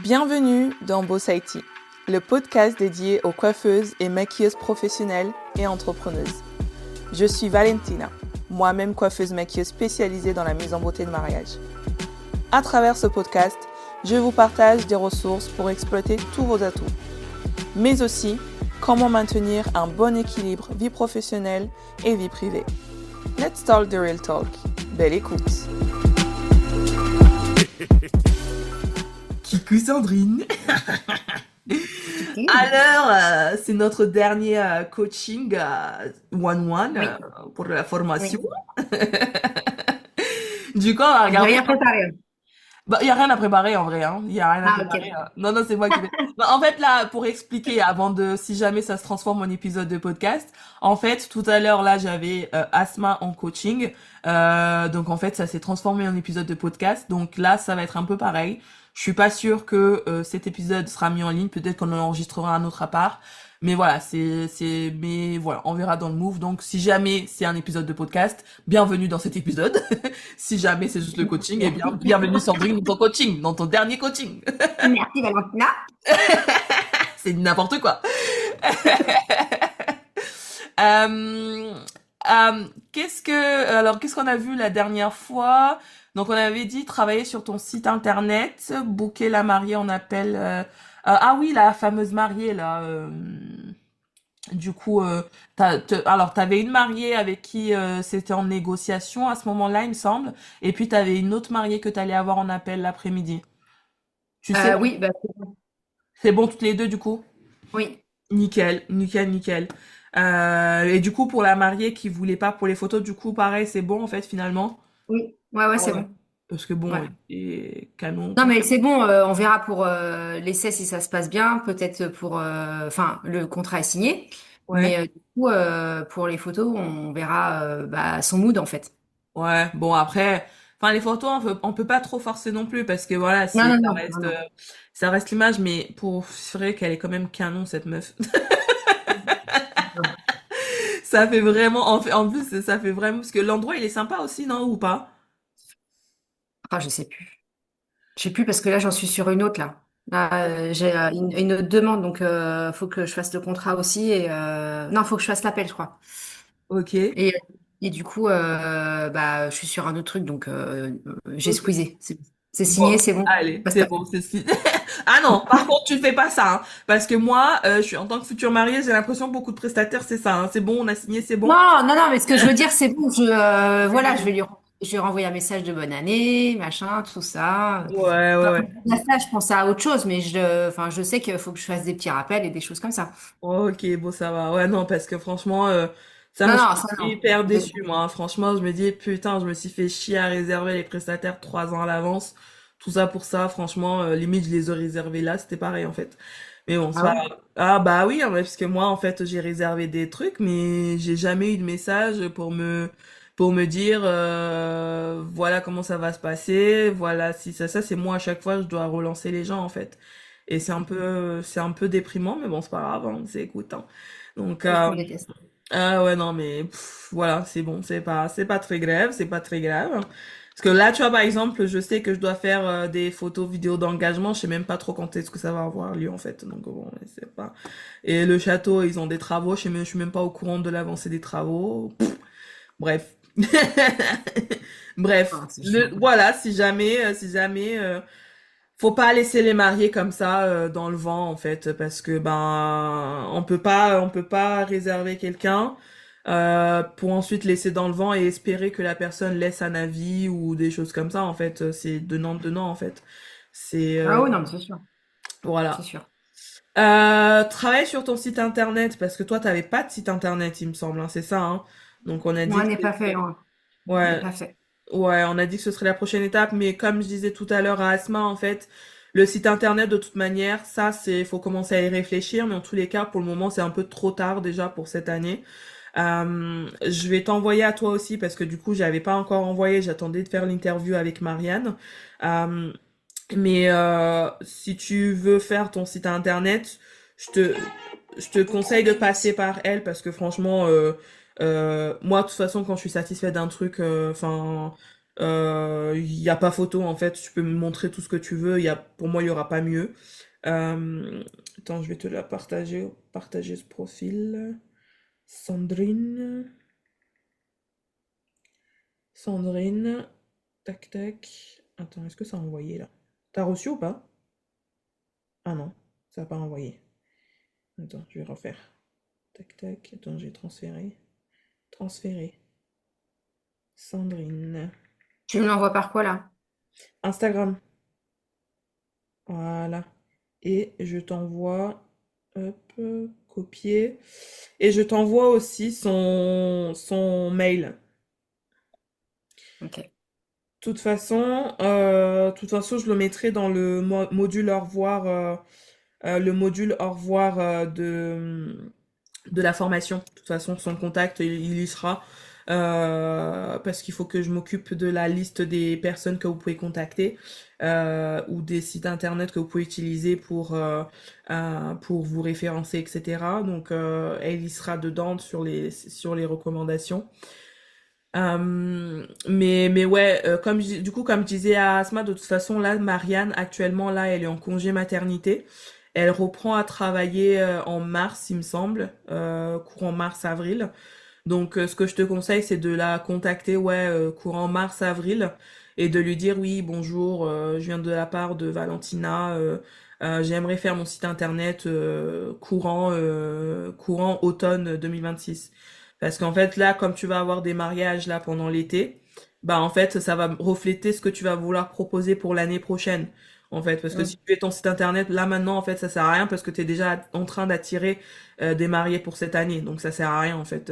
Bienvenue dans Boss IT, le podcast dédié aux coiffeuses et maquilleuses professionnelles et entrepreneuses. Je suis Valentina, moi-même coiffeuse maquilleuse spécialisée dans la mise en beauté de mariage. À travers ce podcast, je vous partage des ressources pour exploiter tous vos atouts, mais aussi comment maintenir un bon équilibre vie professionnelle et vie privée. Let's talk the real talk. Belle écoute. Coucou Sandrine. Alors, c'est notre dernier coaching one-one Oui, pour la oui. formation. Du coup, on va J'ai regarder. rien préparé. Bah, il y a rien à préparer en vrai, hein. Il y a rien à Ah, ok, préparer. d'accord. Non, non, c'est moi qui vais. Bah, en fait, là, pour expliquer, avant de, si jamais ça se transforme en épisode de podcast, en fait, tout à l'heure, là, j'avais Asma en coaching. Donc, en fait, ça s'est transformé en épisode de podcast. Donc là, ça va être un peu pareil. Je suis pas sûre que cet épisode sera mis en ligne. Peut-être qu'on en enregistrera un autre à part. Mais voilà, mais voilà, on verra dans le move. Donc, si jamais c'est un épisode de podcast, bienvenue dans cet épisode. Si jamais c'est juste le coaching, eh bien, Merci. bienvenue Sandrine dans ton coaching, dans ton dernier coaching. Merci, Valentina. C'est n'importe quoi. Euh, qu'est-ce qu'on a vu la dernière fois? Donc, on avait dit travailler sur ton site internet, booker la mariée, on appelle, ah oui, la fameuse mariée, là, du coup, alors t'avais une mariée avec qui c'était en négociation à ce moment-là, il me semble, et puis t'avais une autre mariée que t'allais avoir en appel l'après-midi. Tu sais, Oui, bah, c'est bon toutes les deux du coup? oui, Nickel, nickel, nickel. Et du coup, pour la mariée qui voulait pas pour les photos, du coup, pareil, c'est bon en fait finalement. oui. Ouais, ouais, Ah c'est ouais. bon. Parce que Ouais. bon, et canon Non, tout. mais c'est bon, on verra pour l'essai si ça se passe bien, peut-être pour... Enfin, le contrat est signé, Ouais, mais du coup, pour les photos, on verra bah, son mood, en fait. ouais. Bon après, enfin les photos, on peut pas trop forcer non plus parce que voilà, Non, non, ça non, non, reste, non. ça reste l'image, mais c'est vrai qu'elle est quand même canon cette meuf. Ça fait vraiment, en plus, ça fait vraiment, parce que l'endroit il est sympa aussi, non, ou pas? Ah, je sais plus. Je sais plus parce que là, j'en suis sur une autre, là. Là, j'ai une autre demande, donc faut que je fasse le contrat aussi. Et, non, faut que je fasse l'appel, je crois. Ok. Et, et du coup, bah, je suis sur un autre truc, donc j'ai Ok. squeezé. C'est signé, Bon, c'est bon. allez, Passe c'est ta- bon, c'est si. Ah non, par contre, tu fais pas ça, hein, parce que moi, je suis en tant que future mariée, j'ai l'impression que beaucoup de prestataires, c'est ça, hein, c'est bon, on a signé, c'est bon. Non, non, non, mais ce que je veux dire, c'est bon. Voilà, je vais lui renvoyer un message de bonne année, machin, tout ça. Ouais, ouais, Enfin, ouais. à ça, je pense à autre chose, mais enfin, je sais qu'il faut que je fasse des petits rappels et des choses comme ça. Ok, bon, ça va. Ouais, non, parce que franchement, ça Non, me non, suis ça, non. hyper déçue, moi, hein. Franchement, je me dis, putain, je me suis fait chier à réserver les prestataires 3 ans à l'avance. Tout ça pour ça, franchement, limite, je les ai réservés là, c'était pareil, en fait. Mais bon, c'est Ah pas ouais? grave. Ah, bah oui, en vrai, parce que moi, en fait, j'ai réservé des trucs, mais j'ai jamais eu de message pour me dire, voilà comment ça va se passer, voilà, si ça, c'est moi, à chaque fois, je dois relancer les gens, en fait. Et c'est un peu déprimant, mais bon, c'est pas grave, hein, c'est écoute, hein. Donc, C'est ce qu'on déteste. ah ouais, non, mais voilà, c'est bon, c'est pas très grave, c'est pas très grave. Parce que là, tu vois, par exemple, je sais que je dois faire des photos, vidéos d'engagement, je sais même pas trop quand est-ce que ça va avoir lieu, en fait. Donc, bon, c'est pas. Et le château, ils ont des travaux, je suis même pas au courant de l'avancée des travaux. Bref. Bref. Ah, c'est chiant. Voilà, si jamais, faut pas laisser les mariés comme ça dans le vent en fait parce que ben on peut pas réserver quelqu'un pour ensuite laisser dans le vent et espérer que la personne laisse un avis ou des choses comme ça en fait c'est donnant en fait c'est Ah oui, non, mais c'est sûr. C'est voilà. sûr. Travaille sur ton site internet parce que toi t'avais pas de site internet il me semble hein, c'est ça hein, donc on a dit Moi, que n'est pas fait. c'était- Ouais. N'est ouais. pas fait. Ouais, on a dit que ce serait la prochaine étape, mais comme je disais tout à l'heure à Asma, en fait, le site internet, de toute manière, ça, faut commencer à y réfléchir, mais en tous les cas, pour le moment, c'est un peu trop tard déjà pour cette année. Je vais t'envoyer à toi aussi parce que du coup, j'avais pas encore envoyé, j'attendais de faire l'interview avec Marianne. Euh, mais si tu veux faire ton site internet, je te, je te conseille de passer par elle parce que franchement, moi, de toute façon, quand je suis satisfaite d'un truc, enfin, Il y a pas photo en fait, tu peux me montrer tout ce que tu veux. Pour moi, il y aura pas mieux. Attends, je vais te la partager ce profil. Sandrine, Sandrine, tac tac. Attends, est-ce que ça a envoyé là? T'as reçu ou pas? Ah non, ça n'a pas envoyé. Attends, je vais refaire. Tac tac. Attends, j'ai transféré. Transféré. Sandrine. Tu me l'envoies par quoi là? Instagram. Voilà. Et je t'envoie. Hop, copier. Et je t'envoie aussi son mail. Ok. Toute façon, je le mettrai dans le module au revoir, le module au revoir de la formation. De toute façon, son contact, il y sera. Parce qu'il faut que je m'occupe de la liste des personnes que vous pouvez contacter ou des sites internet que vous pouvez utiliser pour vous référencer, etc. Donc, elle y sera dedans sur les recommandations. Mais ouais, du coup, comme je disais à Asma, de toute façon, là, Marianne, actuellement, là, elle est en congé maternité. Elle reprend à travailler en mars, il me semble, courant mars-avril. Donc, ce que je te conseille, c'est de la contacter, ouais, courant mars-avril, et de lui dire, oui, bonjour, je viens de la part de Valentina, j'aimerais faire mon site internet courant automne 2026. Parce qu'en fait, là, comme tu vas avoir des mariages là pendant l'été, bah en fait, ça va refléter ce que tu vas vouloir proposer pour l'année prochaine. En fait, parce que Mm. si tu fais ton site internet là maintenant, en fait, ça sert à rien parce que tu es déjà en train d'attirer des mariés pour cette année. Donc ça sert à rien en fait.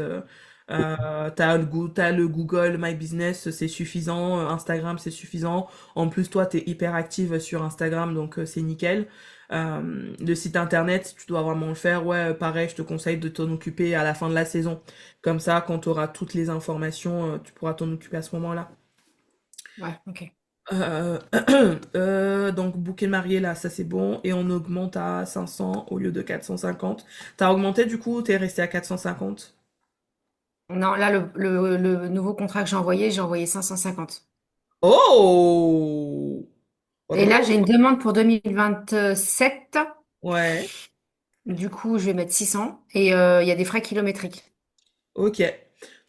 T'as le Google My Business, c'est suffisant. Instagram, c'est suffisant. En plus, toi, t'es hyper active sur Instagram, donc c'est nickel. Le site internet, si tu dois vraiment le faire, ouais, pareil, je te conseille de t'en occuper à la fin de la saison. Comme ça, quand tu auras toutes les informations, tu pourras t'en occuper à ce moment-là. Ouais, ok. Euh, donc, bouquet marié, là, ça c'est bon. Et on augmente à 500 au lieu de 450. T'as augmenté du coup ou t'es resté à 450? Non, là, le nouveau contrat que j'ai envoyé 550. Oh! Et là, Oh! j'ai une demande pour 2027. Ouais, Du coup, je vais mettre 600. Et il y a des frais kilométriques. ok.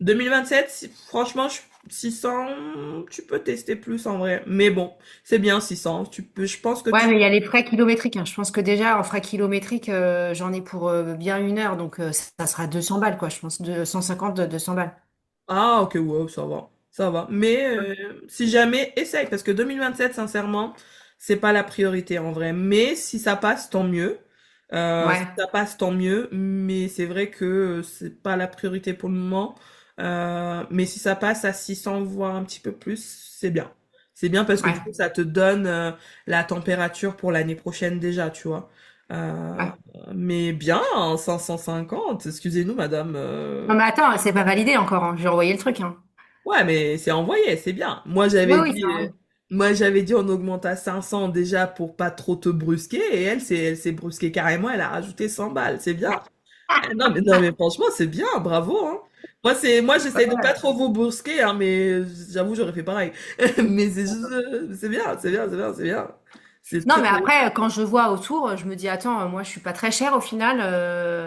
2027, franchement, 600, tu peux tester plus en vrai. Mais bon, c'est bien 600. Je pense que Ouais, tu... mais il y a les frais kilométriques, hein. Je pense que déjà, en frais kilométriques, j'en ai pour bien 1 heure. Donc, ça sera 200 balles, quoi. Je pense de 150, de 200 balles. Ah, ok, ouais, ça va. Ça va. Mais si jamais, essaye, parce que 2027, sincèrement, c'est pas la priorité en vrai. Mais si ça passe, tant mieux. Si Ouais, ça passe, tant mieux. Mais c'est vrai que c'est pas la priorité pour le moment. Mais si ça passe à 600, voire un petit peu plus, c'est bien. C'est bien parce que du coup, ouais, ça te donne la température pour l'année prochaine déjà, tu vois. Euh, ouais. mais bien, 550, excusez-nous, madame. Non, mais attends, c'est pas validé encore, hein. J'ai envoyé le truc, hein. Ouais, mais c'est envoyé, c'est bien. Oui, oui, ça. Moi j'avais dit on augmente à 500 déjà pour pas trop te brusquer et elle s'est brusquée carrément, elle a rajouté 100 balles, c'est bien. Ah, non mais franchement, c'est bien, bravo hein. Moi j'essaye de pas trop vous brusquer hein, mais j'avoue, j'aurais fait pareil. Mais c'est bien, c'est bien, c'est bien, c'est bien. C'est Non, très mais très bien. après, quand je vois autour, je me dis, attends, moi, je suis pas très chère au final.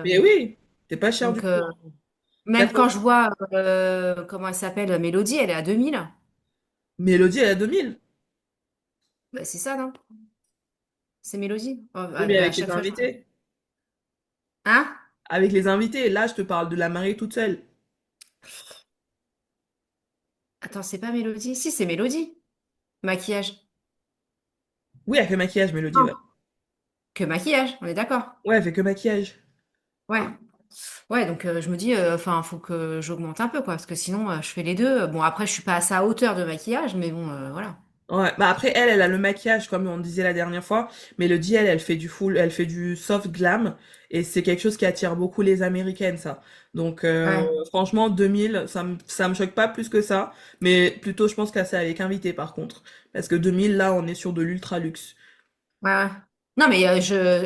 Mais oui, t'es pas cher du Donc, tout. même quand 400 je vois, comment elle s'appelle, Mélodie, elle est à 2000. Mélodie, elle a 2000. Bah, c'est ça, non? C'est Mélodie. Oh, Oui, mais à avec les chaque fois, je... invités. Hein? Avec les invités, là je te parle de la mariée toute seule. Attends, c'est pas Mélodie? Si, c'est Mélodie. Maquillage. Oui, elle fait maquillage, Mélodie, Non. ouais. Que maquillage, on est d'accord. Ouais, elle fait que maquillage. Ouais. Ouais, donc je me dis, enfin, faut que j'augmente un peu, quoi, parce que sinon, je fais les deux. Bon, après, je suis pas à sa hauteur de maquillage, mais bon, voilà. Ouais, bah après elle a le maquillage comme on disait la dernière fois, mais elle fait du full, elle fait du soft glam et c'est quelque chose qui attire beaucoup les Américaines ça. Donc Ouais, franchement 2000, ça me choque pas plus que ça, mais plutôt je pense que c'est avec invité par contre parce que 2000 là on est sur de l'ultra luxe. ouais, ouais. Non, mais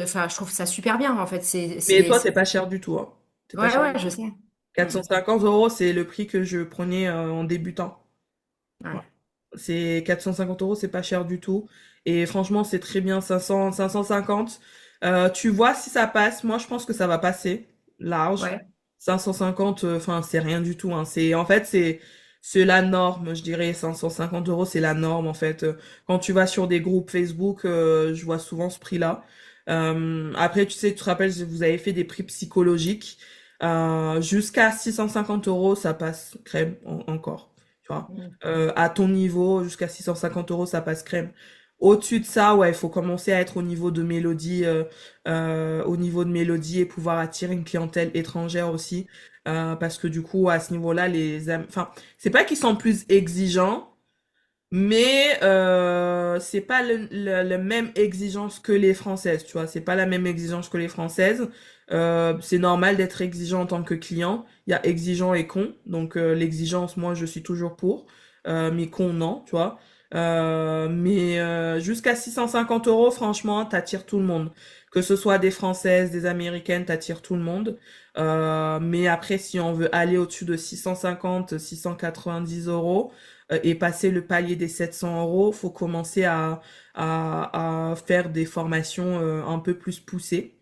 enfin, je trouve ça super bien, en fait. Mais toi t'es pas cher du tout hein. T'es pas Ouais, cher ouais, du je tout. sais. Mm. 450 euros c'est le prix que je prenais en débutant. Ouais. Ouais. C'est 450 euros, c'est pas cher du tout. Et franchement, c'est très bien, 500, 550. Tu vois si ça passe. Moi, je pense que ça va passer large. Ouais. 550, enfin, c'est rien du tout, hein. En fait, c'est la norme, je dirais. 550 euros, c'est la norme, en fait. Quand tu vas sur des groupes Facebook, je vois souvent ce prix-là. Après, tu sais, tu te rappelles, vous avez fait des prix psychologiques. Jusqu'à 650 euros, ça passe crème encore. Tu vois. Mm. À ton niveau, jusqu'à 650 euros, ça passe crème. Au-dessus de ça, ouais, il faut commencer à être au niveau de mélodie et pouvoir attirer une clientèle étrangère aussi, parce que du coup, à ce niveau-là, enfin, c'est pas qu'ils sont plus exigeants, mais c'est pas le même exigence que les Françaises, tu vois. C'est pas la même exigence que les Françaises. C'est normal d'être exigeant en tant que client. Il y a exigeant et con. Donc l'exigence, moi, je suis toujours pour. Mais con, non, tu vois. Mais jusqu'à 650 euros, franchement, t'attires tout le monde. Que ce soit des Françaises, des Américaines, t'attires tout le monde. Mais après, si on veut aller au-dessus de 650, 690 euros, et passer le palier des 700 euros, faut commencer à faire des formations un peu plus poussées.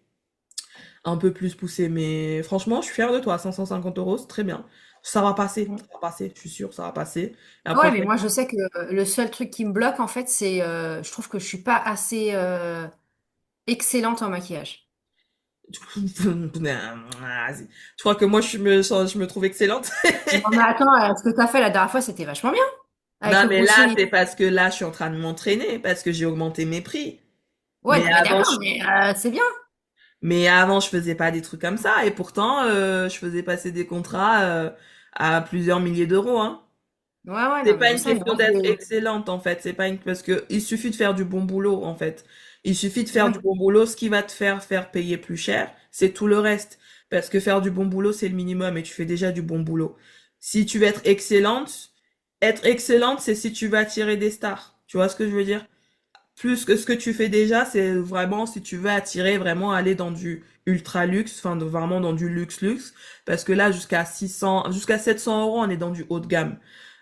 Un peu plus poussées. Mais franchement, je suis fière de toi. 550 euros, c'est très bien. Ça va passer. Ça va passer. Je suis sûre, ça va passer. Et Ah ouais, après, mais moi je sais que le seul truc qui me bloque en fait, c'est je trouve que je suis pas assez excellente en maquillage. tu crois que moi, je me trouve excellente? Non mais attends, ce que t'as fait la dernière fois, c'était vachement bien. Avec Non, le mais brushing là, et c'est tout. parce que là, je suis en train de m'entraîner, parce que j'ai augmenté mes prix. Ouais, Mais non mais avant, d'accord, mais c'est bien. je faisais pas des trucs comme ça. Et pourtant, je faisais passer des contrats à plusieurs milliers d'euros, hein. Ouais, ouais, C'est non mais pas je une sais, mais question moi d'être je... excellente, en fait. C'est pas une... Parce que il suffit de faire du bon boulot, en fait. Il suffit de faire du Ouais. bon boulot. Ce qui va te faire payer plus cher, c'est tout le reste. Parce que faire du bon boulot, c'est le minimum et tu fais déjà du bon boulot. Si tu veux être excellente, c'est si tu veux attirer des stars. Tu vois ce que je veux dire? Plus que ce que tu fais déjà, c'est vraiment si tu veux attirer, vraiment aller dans du ultra luxe, enfin vraiment dans du luxe, parce que là jusqu'à 600, jusqu'à 700 euros, on est dans du haut de gamme.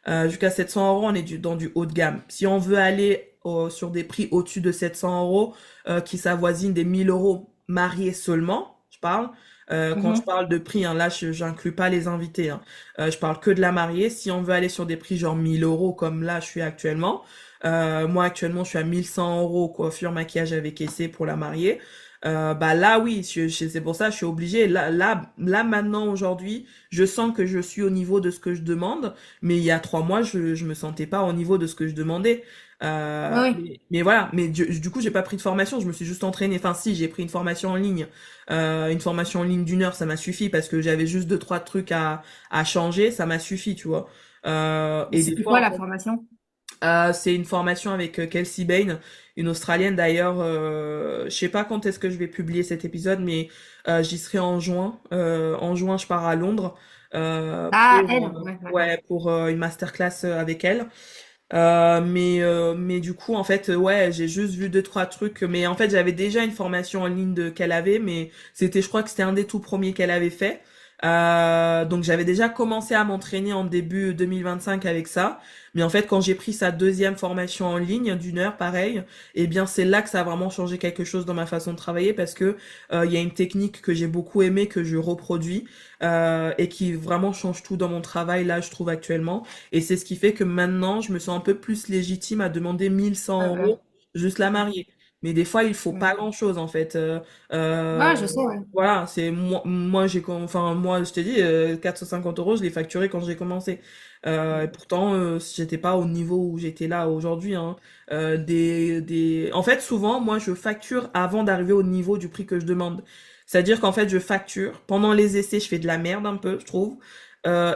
Jusqu'à 700 euros, on est dans du haut de gamme. Si on veut aller sur des prix au-dessus de 700 euros, qui s'avoisinent des 1000 euros mariés seulement, je parle. Quand je Mhm. parle de prix, hein, là, j'inclus pas les invités. Hein. Je parle que de la mariée. Si on veut aller sur des prix genre 1000 euros, comme là, je suis actuellement, moi actuellement je suis à 1100 euros coiffure maquillage avec essai pour la mariée. Bah là oui, c'est pour ça je suis obligée. Là maintenant aujourd'hui, je sens que je suis au niveau de ce que je demande, mais il y a 3 mois je me sentais pas au niveau de ce que je demandais. Ouais, oui. Mais voilà, mais du coup j'ai pas pris de formation, je me suis juste entraînée. Enfin si, j'ai pris une formation en ligne, une formation en ligne d'1 heure, ça m'a suffi parce que j'avais juste deux trois trucs à changer, ça m'a suffi, tu vois. Mais Et des c'était fois quoi en la fait, formation? c'est une formation avec Kelsey Bain, une Australienne d'ailleurs. Je sais pas quand est-ce que je vais publier cet épisode, mais j'y serai en juin. En juin, je pars à Londres Ah, elle, ouais, d'accord. ouais, pour une masterclass avec elle. Mais du coup, en fait, ouais, j'ai juste vu deux, trois trucs. Mais en fait, j'avais déjà une formation en ligne qu'elle avait, mais je crois que c'était un des tout premiers qu'elle avait fait. Donc j'avais déjà commencé à m'entraîner en début 2025 avec ça. Mais en fait, quand j'ai pris sa deuxième formation en ligne d'1 heure, pareil, eh bien c'est là que ça a vraiment changé quelque chose dans ma façon de travailler parce que il y a une technique que j'ai beaucoup aimée, que je reproduis et qui vraiment change tout dans mon travail là, je trouve actuellement. Et c'est ce qui fait que maintenant, je me sens un peu plus légitime à demander 1100 Ouais, euros juste la mariée. Mais des fois, il faut ouais. pas grand-chose en fait. Ouais, je sais, ouais. Voilà, c'est enfin moi, je t'ai dit, 450 euros, je l'ai facturé quand j'ai commencé. Et pourtant, j'étais pas au niveau où j'étais là aujourd'hui. Hein. En fait, souvent, moi, je facture avant d'arriver au niveau du prix que je demande. C'est-à-dire qu'en fait, je facture. Pendant les essais, je fais de la merde un peu, je trouve.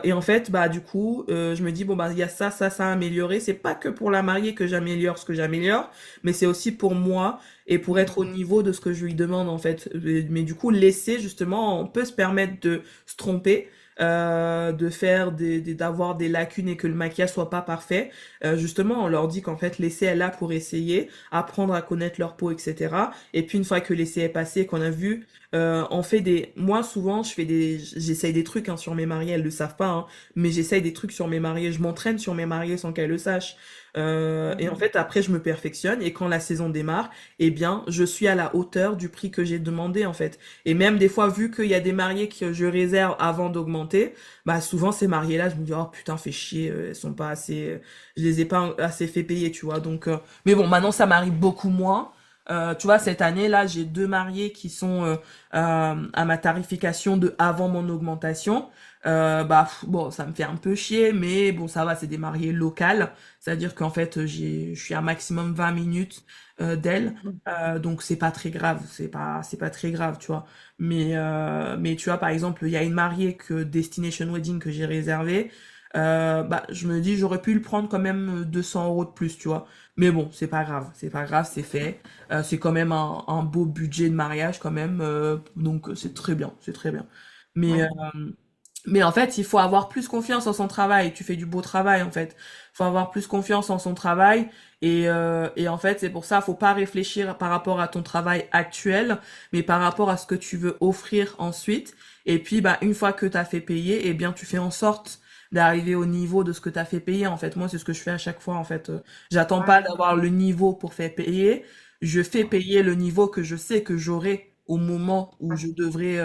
Et en fait, bah du coup, je me dis bon bah il y a ça à améliorer. C'est pas que pour la mariée que j'améliore ce que j'améliore, mais c'est aussi pour moi et pour être au niveau de ce que je lui demande en fait. Mais du coup, laisser justement, on peut se permettre de se tromper, de faire d'avoir des lacunes et que le maquillage soit pas parfait. Justement, on leur dit qu'en fait l'essai est là pour essayer, apprendre à connaître leur peau, etc. Et puis une fois que l'essai est passé, qu'on a vu, on fait moi souvent, j'essaye des trucs hein, sur mes mariés, elles le savent pas, hein, mais j'essaye des trucs sur mes mariés. Je m'entraîne sur mes mariés sans qu'elles le sachent. Et en Mhm. fait, après, je me perfectionne et quand la saison démarre, eh bien, je suis à la hauteur du prix que j'ai demandé, en fait. Et même des fois, vu qu'il y a des mariés que je réserve avant d'augmenter, bah, souvent, ces mariés-là, je me dis, oh putain, fait chier, elles sont pas assez, je les ai pas assez fait payer, tu vois. Donc, mais bon, maintenant, ça m'arrive beaucoup moins. Tu vois, cette année, là, j'ai 2 mariés qui sont à ma tarification de avant mon augmentation. Bon, ça me fait un peu chier, mais bon, ça va, c'est des mariés locales. C'est-à-dire qu'en fait, je suis à maximum 20 minutes d'elle. Donc c'est pas très grave, c'est pas très grave, tu vois. Mais tu vois, par exemple, il y a une mariée que Destination Wedding que j'ai réservée. Je me dis, j'aurais pu le prendre quand même 200 euros de plus, tu vois. Mais bon, c'est pas grave, c'est fait. C'est quand même un beau budget de mariage quand même, donc c'est très bien, c'est très bien. Mais Ouais. euh, mais en fait, il faut avoir plus confiance en son travail. Tu fais du beau travail, en fait. Il faut avoir plus confiance en son travail. Et en fait, c'est pour ça, faut pas réfléchir par rapport à ton travail actuel, mais par rapport à ce que tu veux offrir ensuite. Et puis, bah, une fois que tu as fait payer, eh bien, tu fais en sorte d'arriver au niveau de ce que tu as fait payer. En fait, moi, c'est ce que je fais à chaque fois. En fait, j'attends pas Ouais. d'avoir le niveau pour faire payer. Je fais payer le niveau que je sais que j'aurai au moment où je devrais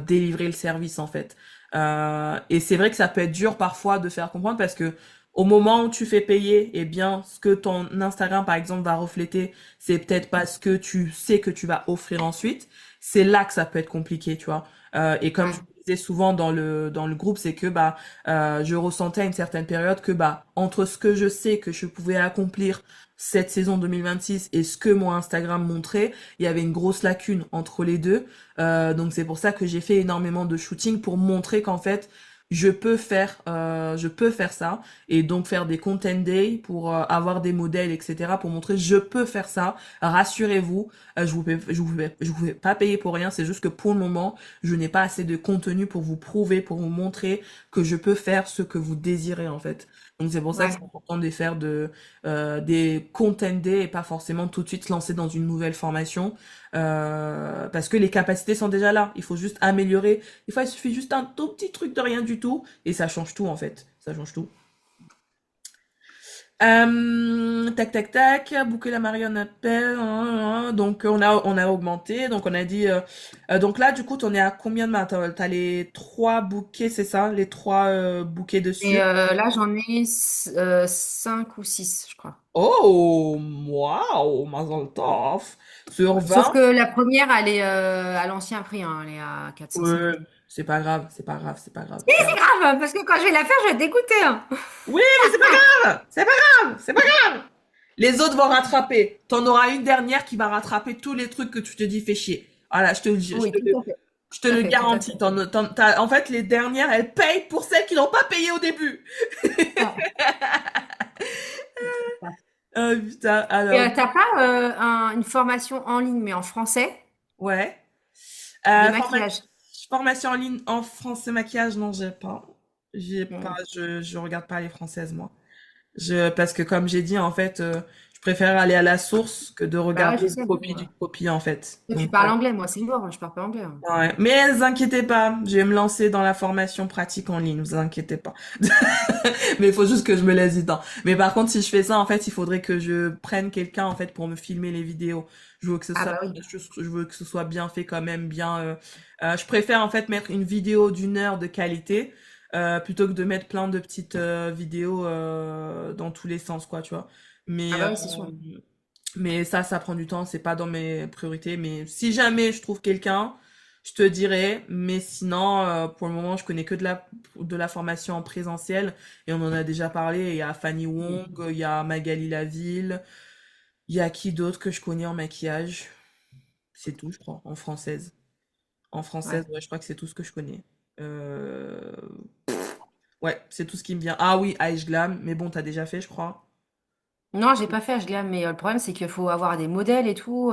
délivrer le service, en fait. Et c'est vrai que ça peut être dur parfois de faire comprendre parce que au moment où tu fais payer, eh bien, ce que ton Instagram, par exemple, va refléter, c'est peut-être pas ce que tu sais que tu vas offrir ensuite. C'est là que ça peut être compliqué, tu vois. Et comme je Ouais. le disais souvent dans le groupe, c'est que je ressentais à une certaine période que entre ce que je sais que je pouvais accomplir cette saison 2026 et ce que mon Instagram montrait, il y avait une grosse lacune entre les deux. Donc c'est pour ça que j'ai fait énormément de shooting pour montrer qu'en fait je peux faire ça et donc faire des content day pour avoir des modèles etc pour montrer je peux faire ça. Rassurez-vous, je vous fais pas payer pour rien. C'est juste que pour le moment je n'ai pas assez de contenu pour vous prouver, pour vous montrer que je peux faire ce que vous désirez en fait. Donc c'est pour ça que c'est Ouais. important de faire des content day et pas forcément tout de suite se lancer dans une nouvelle formation parce que les capacités sont déjà là. Il faut juste améliorer. Des fois, il suffit juste un tout petit truc de rien du tout et ça change tout en fait. Ça change tout. Tac tac tac, boucler la Marion appel. Donc on a augmenté. Donc on a dit. Donc là, du coup, t'en es à combien de mains? T'as les 3 bouquets, c'est ça? Les 3 bouquets Et dessus. là, j'en ai 5 ou 6, je crois. Oh, waouh, Mazel Tov. Sur Sauf 20. que la première, elle est à l'ancien prix, hein, elle est à 450. Ouais, c'est pas grave, c'est pas grave, c'est pas grave. Et c'est grave, parce que quand je vais la faire, je vais être dégoûtée, hein. Oui, mais c'est pas grave! C'est pas grave! C'est pas grave! Les autres vont rattraper. T'en auras une dernière qui va rattraper tous les trucs que tu te dis fait chier. Voilà, Oui, tout à fait. je te Tout à le fait, tout à garantis. fait. En fait, les dernières, elles payent pour celles qui n'ont pas payé au début. Ouais. Putain, Et alors, t'as pas une formation en ligne, mais en français, ouais. de Format- maquillage? formation en ligne en français maquillage, non, j'ai pas. Hmm. Je regarde pas les françaises, moi. Parce que comme j'ai dit, en fait, je préfère aller à la source que de Bah ouais, regarder je une sais. copie d'une copie, en fait. Toi, tu Donc, parles anglais, moi, c'est lourd, hein, je parle pas anglais, hein. ouais. Mais vous inquiétez pas, je vais me lancer dans la formation pratique en ligne, vous inquiétez pas. Mais il faut juste que je me laisse du temps. Mais par contre, si je fais ça, en fait, il faudrait que je prenne quelqu'un, en fait, pour me filmer les vidéos. Ah bah oui. Je veux que ce soit bien fait quand même, bien. Je préfère en fait mettre une vidéo d'1 heure de qualité plutôt que de mettre plein de petites vidéos dans tous les sens, quoi, tu vois. Ah Mais bah oui, c'est sûr. ça prend du temps, c'est pas dans mes priorités. Mais si jamais je trouve quelqu'un, je te dirai. Mais sinon, pour le moment, je connais que de la formation en présentiel. Et on en a déjà parlé. Il y a Fanny Wong, il y a Magali Laville. Il y a qui d'autre que je connais en maquillage? C'est tout, je crois, en française. En française, Ouais. ouais, je crois que c'est tout ce que je connais. Euh, Ouais, c'est tout ce qui me vient. Ah oui, Ice Glam, mais bon, t'as déjà fait, je crois. Non, j'ai pas fait HGLAM, mais le problème, c'est qu'il faut avoir des modèles et tout.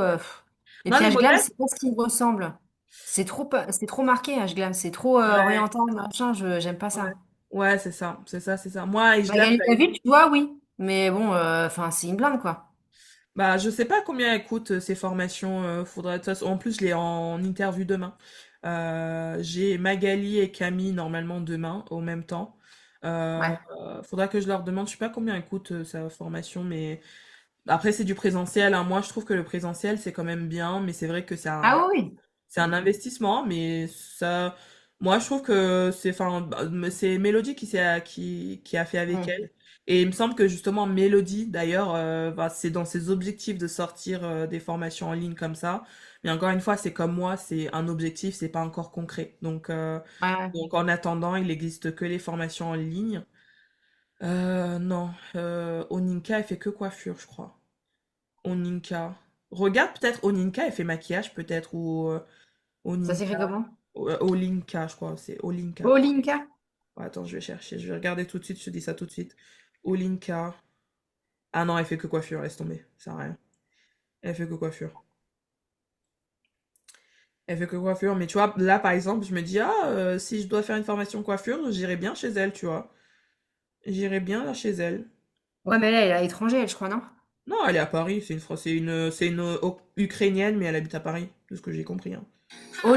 Et Non, puis les HGLAM, modèles? c'est pas ce qui me ressemble. C'est trop marqué, HGLAM. C'est trop Ouais, oriental, machin. J'aime pas ouais. ça. Ouais, c'est ça, c'est ça, c'est ça. Moi, Ice Glam, Magali David, tu vois, oui. Mais bon, enfin, c'est une blinde, quoi. je sais pas combien elles coûtent ces formations. Faudrait, de toute façon, en plus, je l'ai en interview demain. J'ai Magali et Camille normalement demain, au même temps. Ouais. Faudra que je leur demande, je sais pas combien elle coûte sa formation, mais après c'est du présentiel, hein. Moi je trouve que le présentiel c'est quand même bien, mais c'est vrai que Ah oui, c'est un investissement, mais ça, moi je trouve que c'est Mélodie qui a fait oui. avec elle. Et il me semble que justement Mélodie, d'ailleurs, c'est dans ses objectifs de sortir des formations en ligne comme ça. Mais encore une fois, c'est comme moi, c'est un objectif, c'est pas encore concret. Ouais. Donc en attendant, il existe que les formations en ligne. Non, Oninka, elle fait que coiffure, je crois. Oninka. Regarde peut-être Oninka, elle fait maquillage peut-être, ou Ça s'écrit Oninka. comment? Olinka, je crois, c'est Olinka. Olinka? Ouais, attends, je vais chercher, je vais regarder tout de suite, je te dis ça tout de suite. Olinka. Ah non, elle fait que coiffure, laisse tomber, ça sert à rien. Elle fait que coiffure. Elle fait que coiffure, mais tu vois, là par exemple, je me dis, si je dois faire une formation coiffure, j'irai bien chez elle, tu vois. J'irai bien là chez elle. Ouais, mais là, elle est à l'étranger, elle, je crois, non? Non, elle est à Paris, c'est une Ukrainienne, mais elle habite à Paris, de ce que j'ai compris, hein.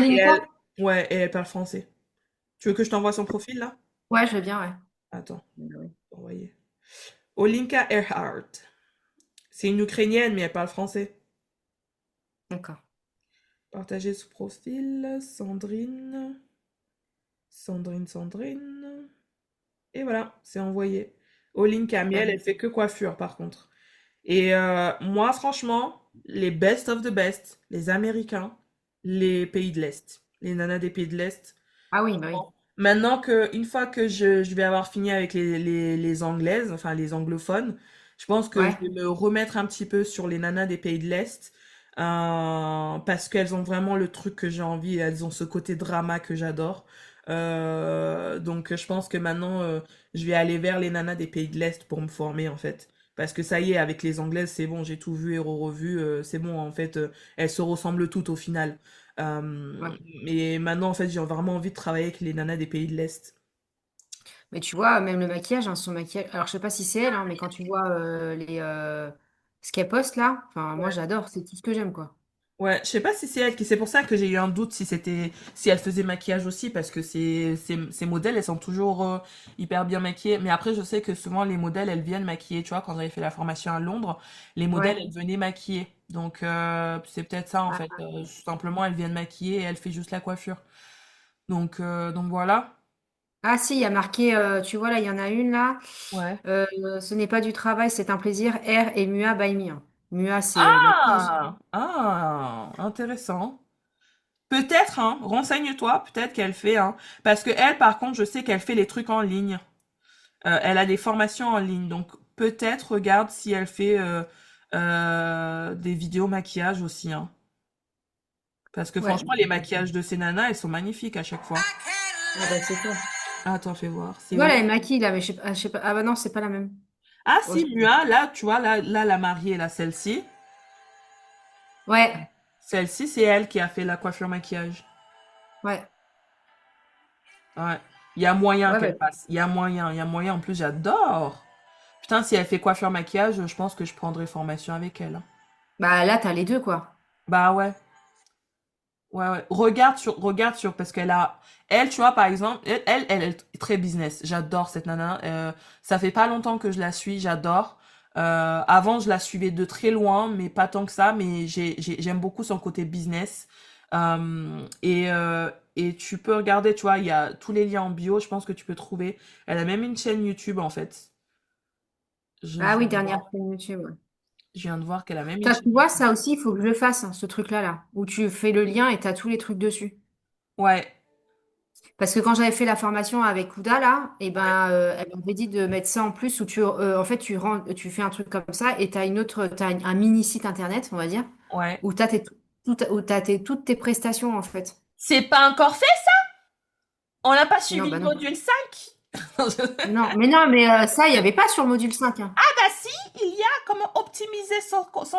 Et Olinka? elle, ouais, et elle parle français. Tu veux que je t'envoie son profil là? Ouais, je veux bien, ouais. Attends, Oui. envoyer. Olinka Earhart. C'est une Ukrainienne, mais elle parle français. D'accord. Partager ce profil, Sandrine, Sandrine. Et voilà, c'est envoyé. Olinka, mais elle fait que coiffure par contre. Et moi, franchement, les best of the best, les Américains, les pays de l'Est, les nanas des pays de l'Est. Ah oui, bah oui. Maintenant une fois que je vais avoir fini avec les Anglaises, enfin les anglophones, je pense que je Ouais. vais me remettre un petit peu sur les nanas des pays de l'Est, parce qu'elles ont vraiment le truc que j'ai envie, elles ont ce côté drama que j'adore. Donc je pense que maintenant, je vais aller vers les nanas des pays de l'Est pour me former en fait. Parce que ça y est, avec les Anglaises, c'est bon, j'ai tout vu et revu, c'est bon en fait, elles se ressemblent toutes au final. Ouais. Mais maintenant, en fait, j'ai vraiment envie de travailler avec les nanas des pays de l'Est. Mais tu vois, même le maquillage, hein, son maquillage. Alors, je sais pas si c'est elle, hein, mais quand tu vois ce qu'elle poste là, enfin, moi, Ouais. j'adore. C'est tout ce que j'aime, quoi. Ouais, je sais pas si c'est elle qui, c'est pour ça que j'ai eu un doute si elle faisait maquillage aussi, parce que ces modèles, elles sont toujours hyper bien maquillées. Mais après, je sais que souvent, les modèles, elles viennent maquiller, tu vois, quand j'avais fait la formation à Londres, les modèles, Ouais. elles venaient maquiller. Donc, c'est peut-être ça, en fait. Ah, Simplement, elles viennent maquiller et elle fait juste la coiffure. Donc voilà. ah, si, il y a marqué, tu vois, là, il y en a une là. Ouais. Ce n'est pas du travail, c'est un plaisir. R et Mua by Me, hein. Mua, c'est la cause. Intéressant. Peut-être, hein, renseigne-toi, peut-être qu'elle fait, hein. Parce que elle, par contre, je sais qu'elle fait les trucs en ligne. Elle a des formations en ligne, donc peut-être regarde si elle fait des vidéos maquillage aussi, hein. Parce que Ouais. franchement, les maquillages de ces nanas, elles sont magnifiques à chaque fois. Ah, bah, c'est toi. Ah, attends, fais voir. Tu C'est vois, où? là, elle maquille, là, mais je sais pas. Ah, bah non, c'est pas la même. Ah Oh, je- si, Mua, là, tu vois, là, la mariée, là, celle-ci. Ouais, Celle-ci, c'est elle qui a fait la coiffure maquillage. ouais. Ouais. Il y a moyen Ouais, qu'elle bah, passe. Il y a moyen. En plus, j'adore. Putain, si elle fait coiffure maquillage, je pense que je prendrai formation avec elle, hein. bah là, t'as les deux, quoi. Bah ouais. Ouais, ouais. Regarde sur, parce elle, tu vois, par exemple, elle est très business. J'adore cette nana. Ça fait pas longtemps que je la suis, j'adore. Avant, je la suivais de très loin, mais pas tant que ça, mais j'aime beaucoup son côté business. Et tu peux regarder, tu vois, il y a tous les liens en bio, je pense que tu peux trouver. Elle a même une chaîne YouTube, en fait. Ah Je oui, viens de dernière voir, chaîne YouTube. Ouais. je viens de voir qu'elle a même une Ça, chaîne tu vois, YouTube. ça aussi, il faut que je le fasse, hein, ce truc-là, là, où tu fais le lien et t'as tous les trucs dessus. Ouais, Parce que quand j'avais fait la formation avec Ouda, là, et ouais, ben, elle m'avait dit de mettre ça en plus, où en fait, tu fais un truc comme ça, et t'as un mini site internet, on va dire, ouais. où toutes tes prestations, en fait. C'est pas encore fait? On n'a pas Non, suivi bah le non. module 5. Non, mais ça, il n'y avait pas sur le module 5, hein. Ah bah si, il y a comment optimiser son compte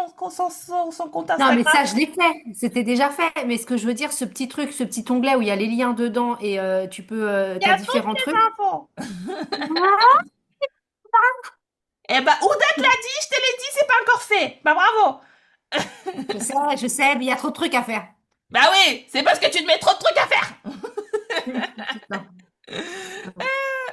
Non, mais Instagram. ça, je l'ai fait. C'était déjà fait. Mais ce que je veux dire, ce petit truc, ce petit onglet où il y a les liens dedans et Il y t'as a toutes différents les trucs. infos. Eh bah, Ouda te l'a dit, je te l'ai dit, c'est pas encore fait. Bah bravo. Je sais, mais il y a trop de trucs à faire. Bah oui, c'est parce que tu te mets trop de trucs à faire. Non.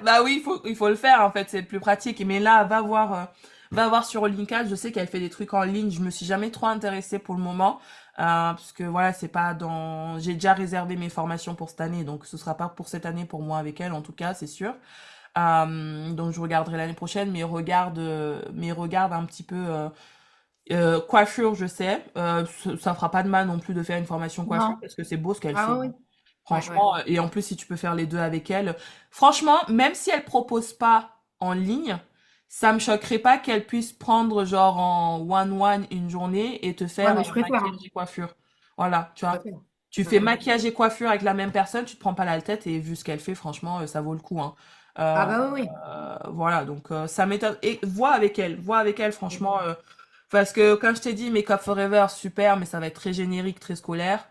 Bah oui, il faut le faire en fait, c'est le plus pratique. Mais là, va voir sur Olinka. Je sais qu'elle fait des trucs en ligne. Je me suis jamais trop intéressée pour le moment, parce que voilà, c'est pas dans. J'ai déjà réservé mes formations pour cette année, donc ce sera pas pour cette année pour moi avec elle en tout cas, c'est sûr. Donc je regarderai l'année prochaine, mais regarde un petit peu. Coiffure, je sais. Ça fera pas de mal non plus de faire une formation coiffure Non. parce que c'est beau ce qu'elle fait, Ah oui, hein. oui. Ouais, ouais. Franchement, et en plus, si tu peux faire les deux avec elle, franchement, même si elle propose pas en ligne, ça me choquerait pas qu'elle puisse prendre genre en one-one une journée et te Ouais, faire mais je préfère, maquillage hein. et coiffure. Voilà, tu Je vois. préfère. Tu Ouais, fais ouais. maquillage et coiffure avec la même personne, tu te prends pas la tête et vu ce qu'elle fait, franchement, ça vaut le coup, hein. Ah Euh, bah oui, voilà, donc ça m'étonne. Et vois avec elle, oui. franchement, parce que comme je t'ai dit, Make Up Forever, super, mais ça va être très générique, très scolaire.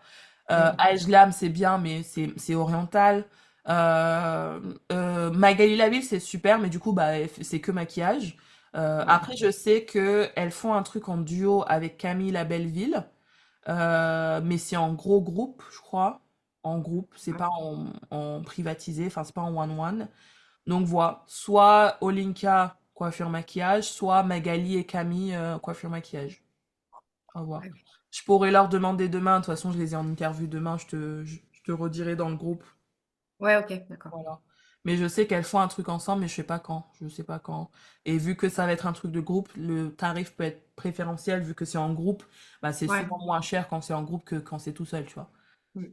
Mm. Glam, c'est bien, mais c'est oriental. Magali Laville, c'est super, mais du coup, bah, c'est que maquillage. Ouais. Après, je sais que elles font un truc en duo avec Camille La Belleville, mais c'est en gros groupe, je crois. En groupe, c'est Ouais. pas en privatisé, enfin, c'est pas en one-one. Donc voilà, soit Olinka, coiffure maquillage, soit Magali et Camille, coiffure maquillage. Au revoir. Ouais. Je pourrais leur demander demain. De toute façon, je les ai en interview demain. Je te redirai dans le groupe. Ouais, ok, d'accord. Voilà. Mais je sais qu'elles font un truc ensemble, mais je sais pas quand. Je sais pas quand. Et vu que ça va être un truc de groupe, le tarif peut être préférentiel vu que c'est en groupe. Bah, c'est Ouais. souvent moins cher quand c'est en groupe que quand c'est tout seul, tu vois. Mm.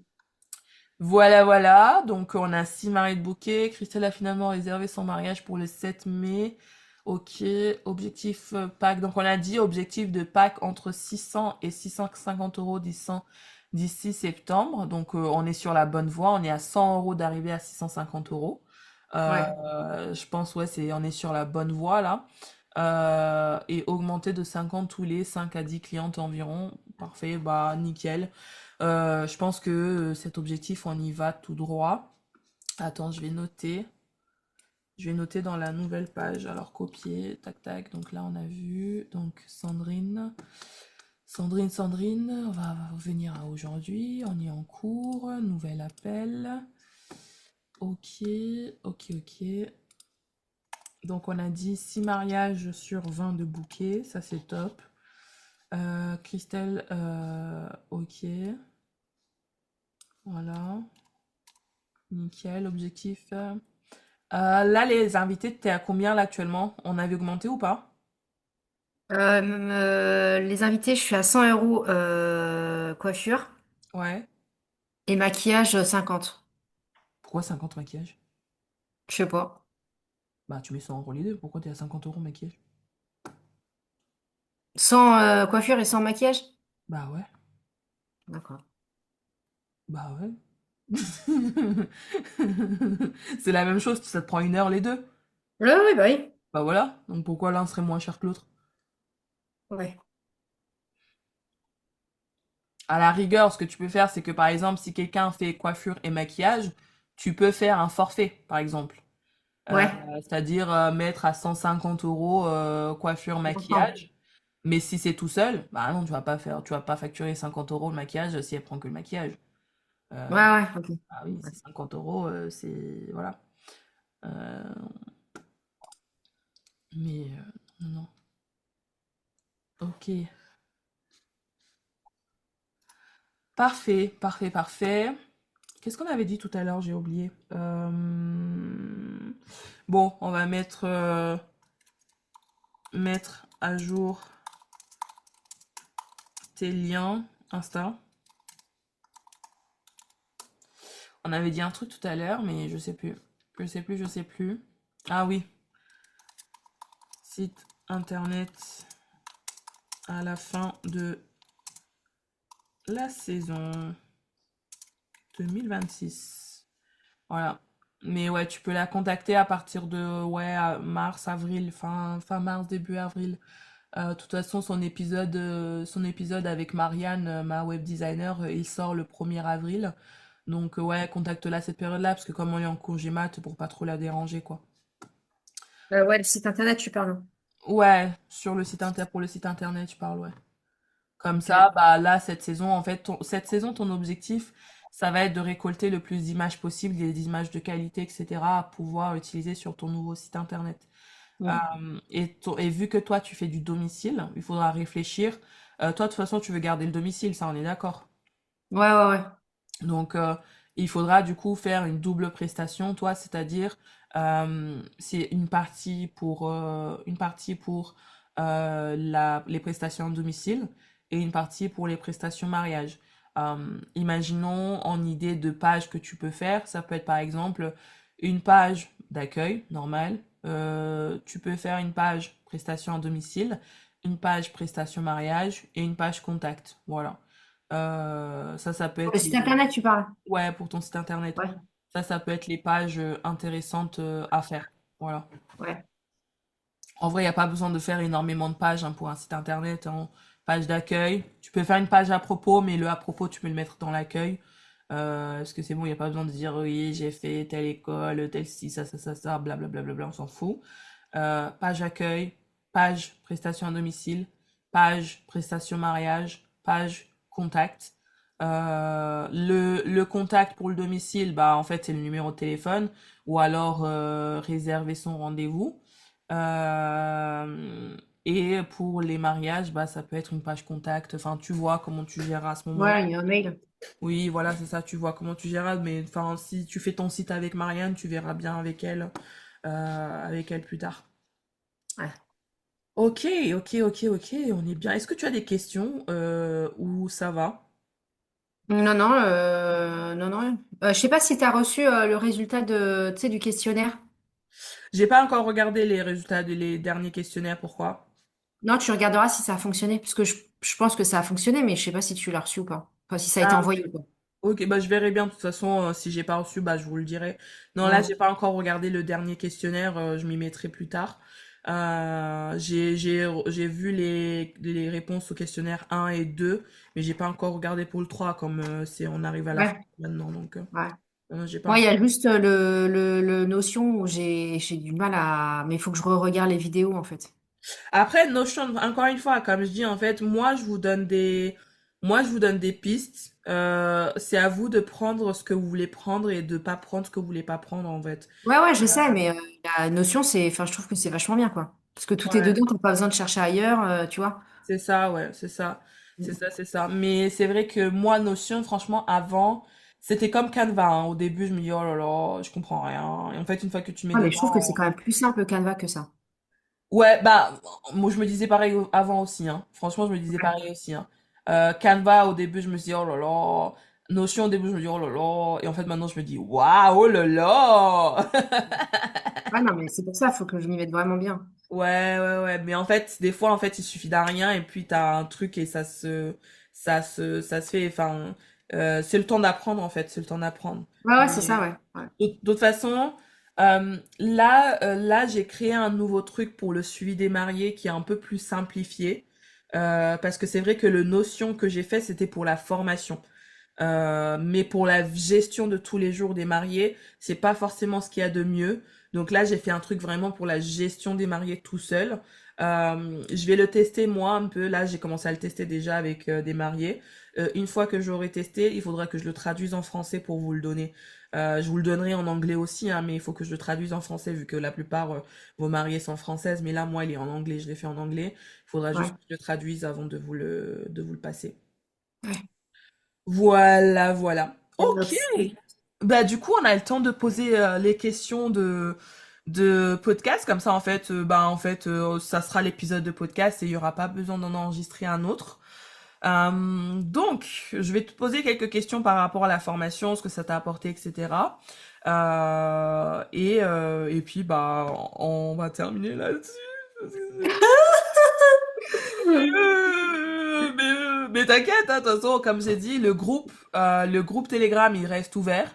Voilà, voilà. Donc, on a 6 mariés de bouquet. Christelle a finalement réservé son mariage pour le 7 mai. Ok. Objectif Pâques. Donc, on a dit objectif de Pâques entre 600 et 650 € d'ici septembre. Donc, on est sur la bonne voie. On est à 100 € d'arriver à 650 €. Ouais. Je pense, ouais, on est sur la bonne voie là. Et augmenter de 50 tous les 5 à 10 clientes environ. Parfait, bah nickel. Je pense que cet objectif, on y va tout droit. Attends, je vais noter. Je vais noter dans la nouvelle page. Alors, copier, tac, tac. Donc là, on a vu. Donc, Sandrine. Sandrine, on va revenir à aujourd'hui. On est en cours. Nouvel appel. Ok, ok, ok. Donc, on a dit 6 mariages sur 20 de bouquets. Ça, c'est top. Christelle, ok. Voilà. Nickel. Objectif. Là, les invités, t'es à combien là actuellement? On avait augmenté ou pas? Les invités, je suis à 100 euros coiffure Ouais. et maquillage 50. Pourquoi 50 maquillages? Je sais pas. Bah, tu mets 100 € les deux. Pourquoi t'es à 50 € maquillage? 100 coiffure et 100 maquillage? Bah ouais. D'accord. Bah ouais. C'est la même chose, ça te prend 1 heure les deux. Ouais, oui, bah oui. Bah voilà. Donc pourquoi l'un serait moins cher que l'autre? Ouais. À la rigueur, ce que tu peux faire, c'est que par exemple, si quelqu'un fait coiffure et maquillage, tu peux faire un forfait, par exemple. Euh, Ouais. c'est-à-dire mettre à 150 € coiffure Ensemble. maquillage. Mais si c'est tout seul, bah non, tu vas pas facturer 50 € le maquillage si elle prend que le maquillage. Ouais, Euh, ouais, ok. ah oui, Ouais. c'est 50 €, c'est voilà. Euh, mais non, non. Ok, parfait, parfait, parfait. Qu'est-ce qu'on avait dit tout à l'heure? J'ai oublié. Bon, on va mettre à jour tes liens Insta. On avait dit un truc tout à l'heure, mais je sais plus. Je sais plus, je sais plus. Ah oui, site internet à la fin de la saison 2026. Voilà. Mais ouais, tu peux la contacter à partir de ouais, mars, avril, fin mars, début avril. De toute façon, son épisode avec Marianne, ma web designer, il sort le 1er avril. Donc ouais, contacte-la cette période-là, parce que comme on est en congé mat, pour pas trop la déranger, quoi. Ouais, le site internet, super long. Ouais, sur le site inter, pour le site internet, je parle, ouais. Comme Ok. ça, bah là, cette saison, en fait, cette saison, ton objectif, ça va être de récolter le plus d'images possible, des images de qualité, etc., à pouvoir utiliser sur ton nouveau site internet. Mm. Et vu que toi, tu fais du domicile, il faudra réfléchir. Toi, de toute façon, tu veux garder le domicile, ça, on est d'accord. Ouais, ouais, ouais. Donc, il faudra du coup faire une double prestation, toi, c'est-à-dire c'est une partie pour les prestations à domicile et une partie pour les prestations mariage. Imaginons en idée de page que tu peux faire, ça peut être par exemple une page d'accueil normale. Tu peux faire une page prestation à domicile, une page prestation mariage et une page contact. Voilà. Ça peut Le être site internet, tu parles. ouais, pour ton site internet. Ouais, Ça peut être les pages intéressantes à faire. Voilà. ouais. En vrai, il n'y a pas besoin de faire énormément de pages hein, pour un site internet. Hein. Page d'accueil. Tu peux faire une page à propos, mais le à propos, tu peux le mettre dans l'accueil. Parce que c'est bon, il n'y a pas besoin de dire oui, j'ai fait telle école, tel ci, ça, blablabla, on s'en fout. Page accueil, page prestation à domicile, page prestation mariage, page contact. Le contact pour le domicile, bah en fait c'est le numéro de téléphone ou alors réserver son rendez-vous. Euh, et pour les mariages, bah ça peut être une page contact. Enfin, tu vois comment tu géreras à ce moment-là. Voilà, il y a un mail. Oui, voilà, c'est ça, tu vois comment tu géreras. Mais enfin, si tu fais ton site avec Marianne, tu verras bien avec elle plus tard. Ouais. Ok, ok, on est bien. Est-ce que tu as des questions ou ça va? Non, non, non, non. Je sais pas si tu as reçu le résultat tu sais, du questionnaire. J'ai pas encore regardé les résultats des derniers questionnaires, pourquoi? Non, tu regarderas si ça a fonctionné, parce que je pense que ça a fonctionné, mais je sais pas si tu l'as reçu ou pas. Enfin, si ça a été Ah, envoyé ou pas. ok, bah je verrai bien. De toute façon, si j'ai pas reçu, bah je vous le dirai. Non, là, j'ai Mm. pas encore regardé le dernier questionnaire. Je m'y mettrai plus tard. J'ai vu les réponses au questionnaire 1 et 2, mais j'ai pas encore regardé pour le 3 comme on arrive à la fin Ouais, maintenant. Donc, ouais. non, j'ai pas Moi, il y encore. a juste le notion où j'ai du mal à. Mais il faut que je re-regarde les vidéos, en fait. Après, Notion, encore une fois, comme je dis, en fait, moi, je vous donne des pistes. C'est à vous de prendre ce que vous voulez prendre et de pas prendre ce que vous voulez pas prendre, en fait. Ouais, ouais, je sais, mais la notion, c'est. Enfin, je trouve que c'est vachement bien, quoi. Parce que tout est Ouais. dedans, t'as pas besoin de chercher ailleurs, tu vois. C'est ça, ouais, c'est ça. C'est Mm. ça, c'est ça. Mais c'est vrai que moi, Notion, franchement, avant, c'était comme Canva, hein. Au début, je me dis, oh là là, je comprends rien. Et en fait, une fois que tu mets Ouais, mais je trouve que c'est dedans, quand même plus simple Canva que ça. ouais, bah, moi je me disais pareil avant aussi, hein. Franchement, je me disais Ouais. pareil aussi, hein. Canva, au début, je me suis dit, oh là là. Notion, au début, je me dis, oh là là. Et en fait, maintenant, je me dis, waouh, oh là là. Ouais, non, mais c'est pour ça, il faut que je m'y mette vraiment bien. Ouais. Mais en fait, des fois, en fait, il suffit d'un rien et puis t'as un truc et ça se fait. Enfin, c'est le temps d'apprendre, en fait. C'est le temps d'apprendre. Ouais, ouais, c'est ça, Mais ouais. Ouais. d'autre façon, là, j'ai créé un nouveau truc pour le suivi des mariés qui est un peu plus simplifié. Parce que c'est vrai que le Notion que j'ai fait, c'était pour la formation. Mais pour la gestion de tous les jours des mariés, c'est pas forcément ce qu'il y a de mieux. Donc là, j'ai fait un truc vraiment pour la gestion des mariés tout seul. Je vais le tester moi un peu. Là, j'ai commencé à le tester déjà avec des mariés. Une fois que j'aurai testé, il faudra que je le traduise en français pour vous le donner. Je vous le donnerai en anglais aussi, hein, mais il faut que je le traduise en français vu que la plupart vos mariés sont françaises. Mais là, moi, il est en anglais. Je l'ai fait en anglais. Il faudra juste Ouais. que je le traduise avant de vous le passer. Ouais. Voilà. Ok. Merci. Bah du coup, on a le temps de poser les questions de podcast comme ça en fait ça sera l'épisode de podcast et il y aura pas besoin d'en enregistrer un autre. Donc, je vais te poser quelques questions par rapport à la formation, ce que ça t'a apporté, etc. Et puis bah on va terminer là-dessus. Mais t'inquiète, hein, de toute façon, comme j'ai dit, le groupe Telegram, il reste ouvert.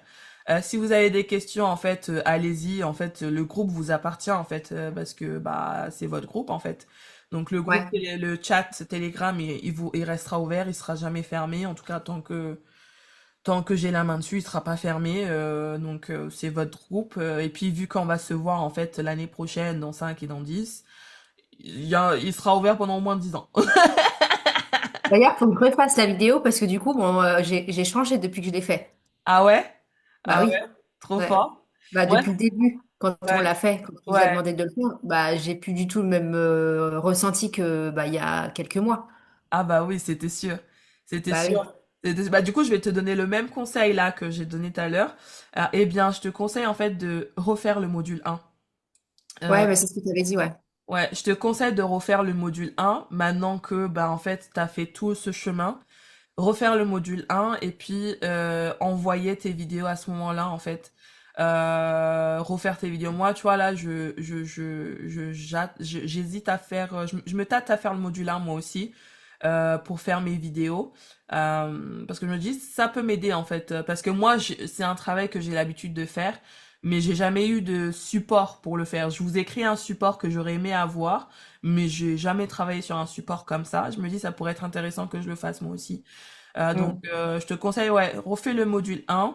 Si vous avez des questions, en fait, allez-y. En fait, le groupe vous appartient, en fait, parce que bah c'est votre groupe, en fait. Donc Ouais. le chat Telegram, il restera ouvert, il sera jamais fermé. En tout cas, tant que j'ai la main dessus, il sera pas fermé. Donc c'est votre groupe. Et puis vu qu'on va se voir en fait l'année prochaine, dans 5 et dans 10, il sera ouvert pendant au moins 10 ans. D'ailleurs, faut que je refasse la vidéo parce que du coup, bon, j'ai changé depuis que je l'ai fait. Ah ouais? Bah Ah oui, ouais? Trop ouais. fort? Bah Ouais, depuis le début, quand on ouais, l'a fait, quand on nous a ouais. demandé de le faire, bah j'ai plus du tout le même ressenti que bah il y a quelques mois. Ah bah oui, c'était sûr. C'était Bah oui. sûr. Bah, du coup, je vais te donner le même conseil là que j'ai donné tout à l'heure. Eh bien, je te conseille en fait de refaire le module 1. Euh, Ouais, mais c'est ce que tu avais dit, ouais. ouais, je te conseille de refaire le module 1 maintenant que bah en fait, tu as fait tout ce chemin. Refaire le module 1 et puis envoyer tes vidéos à ce moment-là en fait. Refaire tes vidéos. Moi, tu vois, là, j'hésite à faire, je me tâte à faire le module 1 moi aussi, pour faire mes vidéos. Parce que je me dis, ça peut m'aider en fait. Parce que moi, c'est un travail que j'ai l'habitude de faire, mais j'ai jamais eu de support pour le faire. Je vous ai créé un support que j'aurais aimé avoir, mais j'ai jamais travaillé sur un support comme ça. Je me dis, ça pourrait être intéressant que je le fasse moi aussi. Mm. Je te conseille, ouais, refais le module 1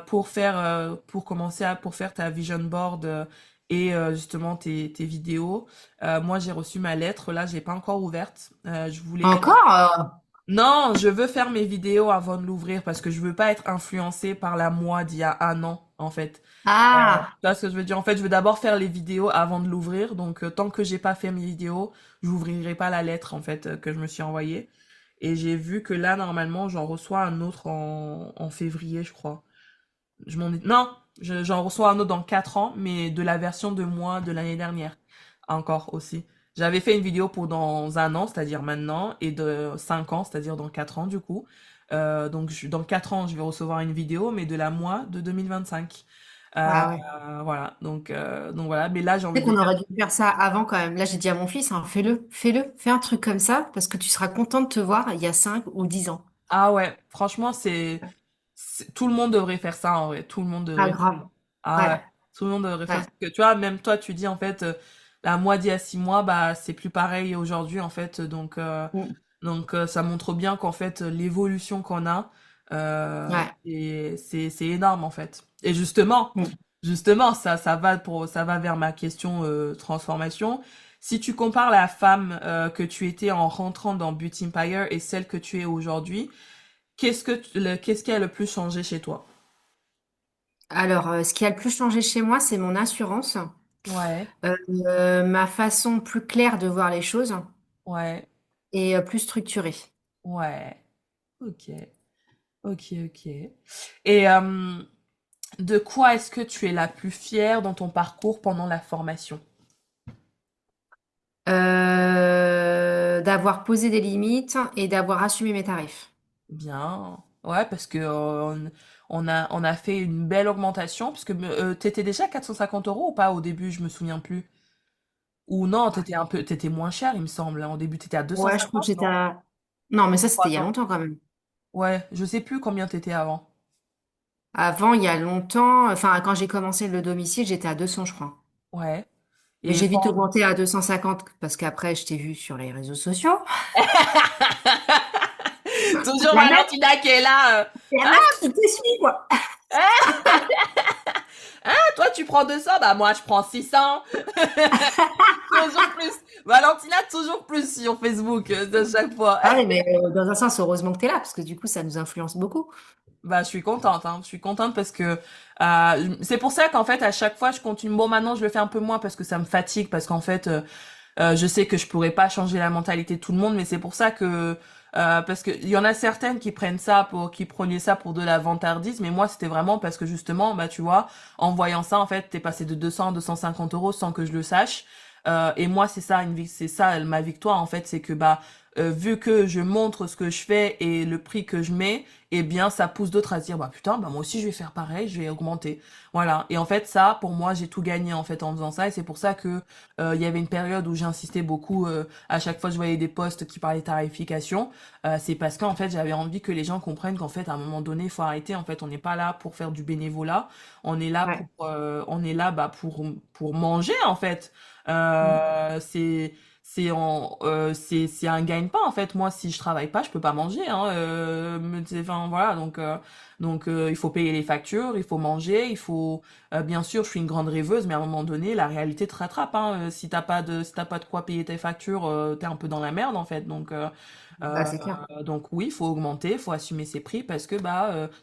pour commencer pour faire ta vision board et justement tes vidéos. Moi, j'ai reçu ma lettre, là, j'ai pas encore ouverte. Je voulais, Encore? non, je veux faire mes vidéos avant de l'ouvrir parce que je veux pas être influencée par la moi d'il y a un an, en fait. Ah, Tu vois ce que je veux dire? En fait, je veux d'abord faire les vidéos avant de l'ouvrir. Donc, tant que j'ai pas fait mes vidéos, j'ouvrirai pas la lettre, en fait, que je me suis envoyée. Et j'ai vu que là, normalement, j'en reçois un autre en février, je crois. Non, j'en reçois un autre dans 4 ans, mais de la version de moi de l'année dernière. Encore aussi. J'avais fait une vidéo pour dans un an, c'est-à-dire maintenant, et de 5 ans, c'est-à-dire dans 4 ans, du coup. Dans 4 ans, je vais recevoir une vidéo, mais de la moi de 2025. Euh, ah ouais. voilà, donc voilà. Mais là, j'ai Tu envie sais de qu'on dire, aurait dû faire ça avant quand même. Là, j'ai dit à mon fils, hein, fais-le, fais-le, fais un truc comme ça parce que tu seras content de te voir il y a 5 ou 10 ans. ah ouais, franchement, tout le monde devrait faire ça, en vrai. Tout le monde Ah, devrait. grave. Ah ouais, Ouais, tout le monde devrait faire ouais. ça. Parce que, tu vois, même toi, tu dis en fait, la moi d'il y a 6 mois, bah c'est plus pareil aujourd'hui en fait. Mm. Ça montre bien qu'en fait l'évolution qu'on a, Ouais. et c'est énorme en fait. Et justement, ça va vers ma question transformation. Si tu compares la femme que tu étais en rentrant dans Beauty Empire et celle que tu es aujourd'hui, qu'est-ce qui a le plus changé chez toi? Alors, ce qui a le plus changé chez moi, c'est mon assurance, Ouais, ma façon plus claire de voir les choses ouais, et plus structurée. ouais. Ok, ok. Et de quoi est-ce que tu es la plus fière dans ton parcours pendant la formation? D'avoir posé des limites et d'avoir assumé mes tarifs. Bien. Ouais, parce que on a fait une belle augmentation, parce que t'étais déjà à 450 € ou pas au début, je me souviens plus. Ou non, t'étais moins cher, il me semble, hein. Au début, t'étais à Ouais, je crois que 250, j'étais non? à... Non, mais ça, c'était il y a 300. longtemps quand même. Ouais, je sais plus combien t'étais avant. Avant, il y a longtemps, enfin, quand j'ai commencé le domicile, j'étais à 200, je crois. Ouais. Mais Et j'ai vite quand... augmenté à 250 parce qu'après, je t'ai vu sur les réseaux sociaux. Toujours La meuf, Valentina qui est là. la Hein? meuf qui te suit, quoi. Hein, toi tu prends 200, bah moi je prends 600. Toujours plus. Valentina, toujours plus sur Facebook, de chaque fois. Ah oui, mais dans un sens, heureusement que tu es là, parce que du coup, ça nous influence beaucoup. Bah, je suis contente, hein. Je suis contente parce que c'est pour ça qu'en fait, à chaque fois, je continue. Bon, maintenant, je le fais un peu moins parce que ça me fatigue, parce qu'en fait, je sais que je pourrais pas changer la mentalité de tout le monde, mais c'est pour ça que parce que il y en a certaines qui prenaient ça pour de la vantardise, mais moi, c'était vraiment parce que justement, bah, tu vois, en voyant ça, en fait, t'es passé de 200 à 250 € sans que je le sache. Et moi, c'est ça ma victoire, en fait, c'est que bah vu que je montre ce que je fais et le prix que je mets, eh bien, ça pousse d'autres à se dire, bah putain, bah moi aussi je vais faire pareil, je vais augmenter. Voilà. Et en fait, ça, pour moi, j'ai tout gagné en fait en faisant ça. Et c'est pour ça que il y avait une période où j'insistais beaucoup. À chaque fois, je voyais des posts qui parlaient de tarification. C'est parce qu'en fait, j'avais envie que les gens comprennent qu'en fait, à un moment donné, il faut arrêter. En fait, on n'est pas là pour faire du bénévolat. Ouais. On est là, bah pour manger en fait. Mm. C'est c'est un gagne-pain en fait. Moi, si je travaille pas, je peux pas manger. Hein, enfin voilà, il faut payer les factures, il faut manger, il faut bien sûr, je suis une grande rêveuse, mais à un moment donné, la réalité te rattrape. Hein. Si t'as pas de quoi payer tes factures, t'es un peu dans la merde en fait. Bah, Euh, c'est clair. donc oui, il faut augmenter, il faut assumer ses prix parce que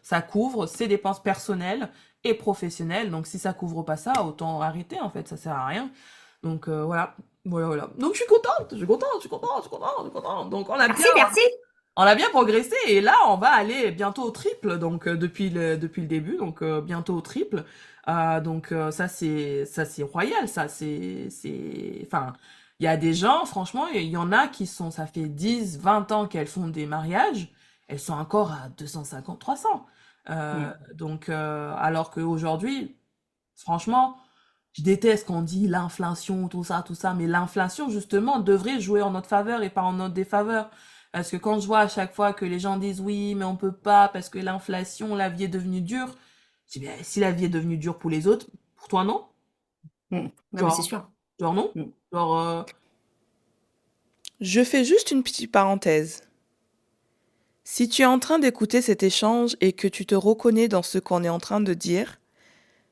ça couvre ses dépenses personnelles et professionnelles. Donc si ça couvre pas ça, autant arrêter en fait, ça sert à rien. Voilà. Voilà, voilà. Donc je suis contente, je suis contente, je suis contente, je suis contente, je suis contente. Donc Merci, merci. on a bien progressé et là on va aller bientôt au triple. Depuis le début, bientôt au triple. Ça c'est royal, enfin il y a des gens, franchement, il y en a qui sont, ça fait 10, 20 ans qu'elles font des mariages, elles sont encore à 250, 300. Mm. Alors qu'aujourd'hui, franchement, je déteste qu'on dit l'inflation, tout ça, mais l'inflation, justement, devrait jouer en notre faveur et pas en notre défaveur. Parce que quand je vois à chaque fois que les gens disent oui, mais on peut pas parce que l'inflation, la vie est devenue dure, je dis, bien, si la vie est devenue dure pour les autres, pour toi, non? Non, mais c'est Genre, sûr. genre non? Mm. Genre, Je fais juste une petite parenthèse. Si tu es en train d'écouter cet échange et que tu te reconnais dans ce qu'on est en train de dire,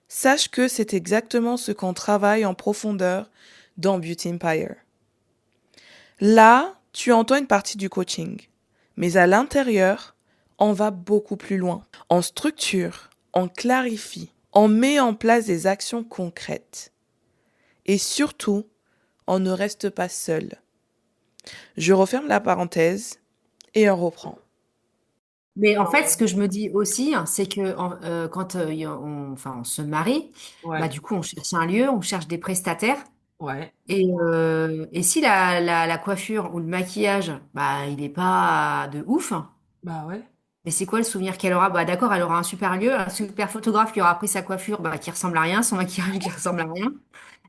sache que c'est exactement ce qu'on travaille en profondeur dans Beauty Empire. Là, tu entends une partie du coaching, mais à l'intérieur, on va beaucoup plus loin. On structure, on clarifie, on met en place des actions concrètes. Et surtout, on ne reste pas seul. Je referme la parenthèse et on reprend. Mais en fait, ce que je me dis aussi, hein, c'est que quand on se marie, bah, ouais, du coup, on cherche un lieu, on cherche des prestataires. ouais, Et si la coiffure ou le maquillage, bah, il n'est pas de ouf, bah ouais, mais c'est quoi le souvenir qu'elle aura? Bah, d'accord, elle aura un super lieu, un super photographe qui aura pris sa coiffure bah, qui ressemble à rien, son maquillage qui ressemble à rien.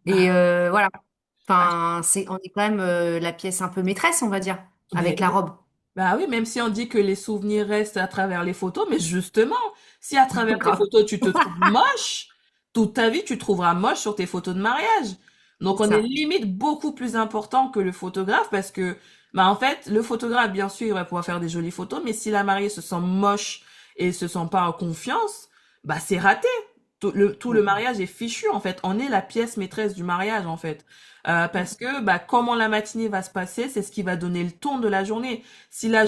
Et bah, voilà. bah, Enfin, on est quand même la pièce un peu maîtresse, on va dire, ben avec la oui. robe. Bah oui, même si on dit que les souvenirs restent à travers les photos, mais justement, si à travers tes Grave. photos tu te trouves moche, toute ta vie tu te trouveras moche sur tes photos de mariage. Donc C'est on est ça. limite beaucoup plus important que le photographe parce que, bah en fait, le photographe, bien sûr, il va pouvoir faire des jolies photos, mais si la mariée se sent moche et se sent pas en confiance, bah c'est raté. Tout le mariage est fichu en fait. On est la pièce maîtresse du mariage en fait. Parce que bah comment la matinée va se passer, c'est ce qui va donner le ton de la journée. Si la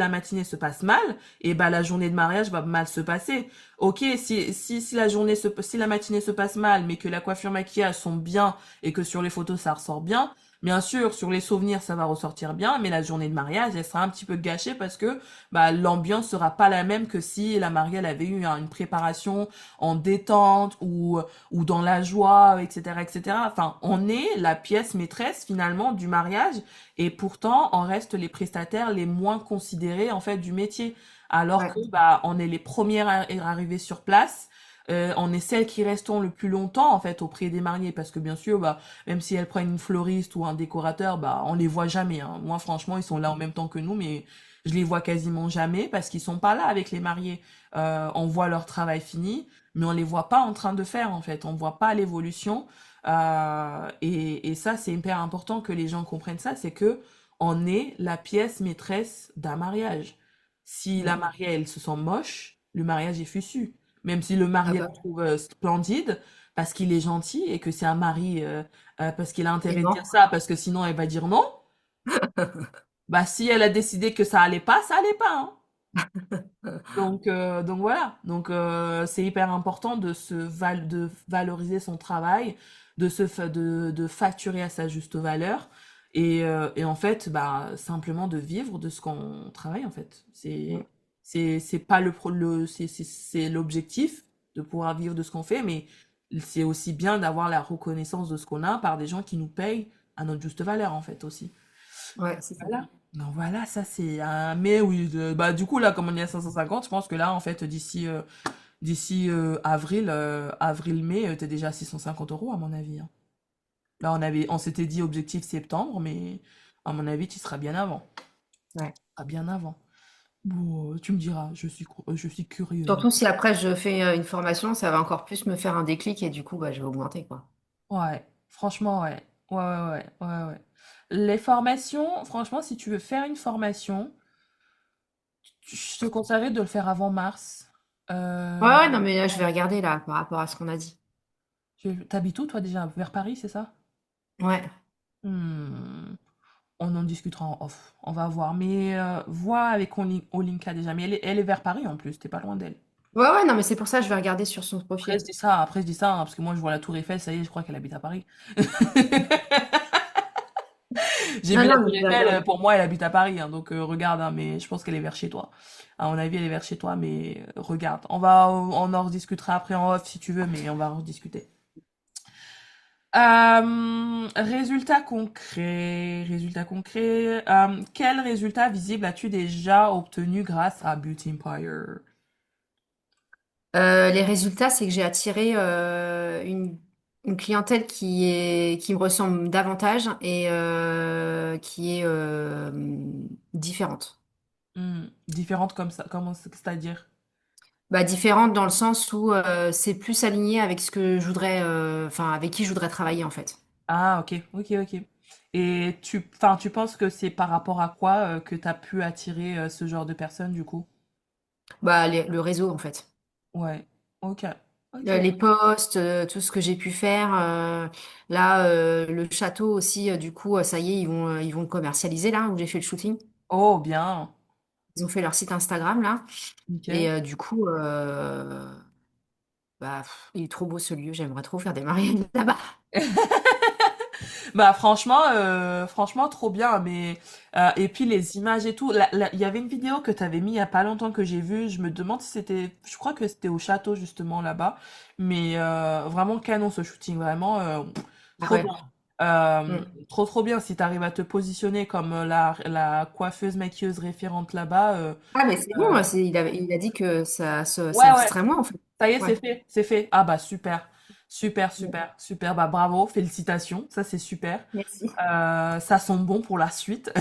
matinée se passe mal, et bah la journée de mariage va mal se passer. Ok, si la matinée se passe mal, mais que la coiffure maquillage sont bien et que sur les photos ça ressort bien, bien sûr sur les souvenirs ça va ressortir bien, mais la journée de mariage elle sera un petit peu gâchée parce que bah l'ambiance sera pas la même que si la mariée elle avait eu une préparation en détente ou dans la joie, etc., etc. Enfin, on est la pièce maîtresse finalement du mariage et pourtant on reste les prestataires les moins considérés en fait du métier, alors Ouais. que bah on est les premières à arriver sur place. On est celles qui restons le plus longtemps en fait auprès des mariés parce que bien sûr bah même si elles prennent une fleuriste ou un décorateur bah on les voit jamais hein. Moi franchement ils sont là en même temps que nous mais je les vois quasiment jamais parce qu'ils sont pas là avec les mariés. On voit leur travail fini mais on les voit pas en train de faire en fait, on voit pas l'évolution et ça c'est hyper important que les gens comprennent ça, c'est que on est la pièce maîtresse d'un mariage. Si la Mm. mariée elle se sent moche, le mariage est fichu. Même si le Ah marié la bah, trouve splendide parce qu'il est gentil et que c'est un mari parce qu'il a et intérêt de dire mort. ça parce que sinon elle va dire non. Bah si elle a décidé que ça allait pas hein. Donc voilà. C'est hyper important de valoriser son travail, de facturer à sa juste valeur et en fait, bah, simplement de vivre de ce qu'on travaille en fait. Mm. C'est pas c'est l'objectif de pouvoir vivre de ce qu'on fait, mais c'est aussi bien d'avoir la reconnaissance de ce qu'on a par des gens qui nous payent à notre juste valeur en fait aussi. Ouais, c'est ça. Voilà. Non, voilà, ça c'est un mais oui, bah du coup là comme on est à 550, je pense que là en fait d'ici avril-mai, t'es déjà à 650 € à mon avis. Hein. Là on s'était dit objectif septembre, mais à mon avis tu seras bien avant. Ouais. Ah bien avant. Bon, tu me diras, je suis curieuse. Surtout si après je fais une formation, ça va encore plus me faire un déclic et du coup, bah, je vais augmenter, quoi. Ouais, franchement ouais. Ouais, ouais, ouais, ouais, ouais. Les formations, franchement, si tu veux faire une formation, je te conseillerais de le faire avant mars. Ouais, Euh, ouais, non, mais là, je vais regarder là par rapport à ce qu'on a dit. T'habites où, toi, déjà? Vers Paris, c'est ça? Ouais. Hmm, on en discutera en off. On va voir. Mais vois avec Olinka déjà. Mais elle est vers Paris en plus. T'es pas loin d'elle. Ouais, ouais, non, mais c'est pour ça que je vais regarder sur son Après, profil. je dis ça. Après, je dis ça, hein, parce que moi, je vois la Tour Eiffel. Ça y est, je crois qu'elle habite à Paris. J'ai Non, vu la non, Tour mais je vais Eiffel. regarder. Pour moi, elle habite à Paris, hein, donc regarde. Hein, mais je pense qu'elle est vers chez toi. À mon avis, elle est vers chez toi. Mais regarde. On en rediscutera après en off si tu veux. Mais on va en rediscuter. Résultat concret, résultat concret. Quel résultat visible as-tu déjà obtenu grâce à Beauty Empire? Les résultats, c'est que j'ai attiré une clientèle qui me ressemble davantage et qui est différente. Différente comme ça, comment c'est-à-dire? Bah, différente dans le sens où c'est plus aligné avec ce que je voudrais, enfin avec qui je voudrais travailler en fait. Ah, ok, ok, ok. Et enfin, tu penses que c'est par rapport à quoi que tu as pu attirer ce genre de personnes du coup? Bah, le réseau en fait. Ouais, ok, ok. Les posts, tout ce que j'ai pu faire. Là, le château aussi, du coup, ça y est, ils vont le commercialiser là où j'ai fait le shooting. Oh, bien, Ils ont fait leur site Instagram là. Et nickel. du coup, bah, il est trop beau ce lieu. J'aimerais trop faire des mariages là-bas. Bah franchement trop bien mais et puis les images et tout il y avait une vidéo que t'avais mis il y a pas longtemps que j'ai vue, je me demande si c'était, je crois que c'était au château justement là-bas, mais vraiment canon ce shooting, vraiment Ah trop ouais. bien. Mm. Trop bien si t'arrives à te positionner comme la coiffeuse maquilleuse référente là-bas. Ah, mais c'est bon. Euh, Il a dit que ouais, ça ouais. serait moi en fait. Ça y est, Ouais. c'est fait, c'est fait. Ah bah super, super, Mm. super, super. Bah bravo, félicitations, ça c'est super. Merci. Ça sent bon pour la suite.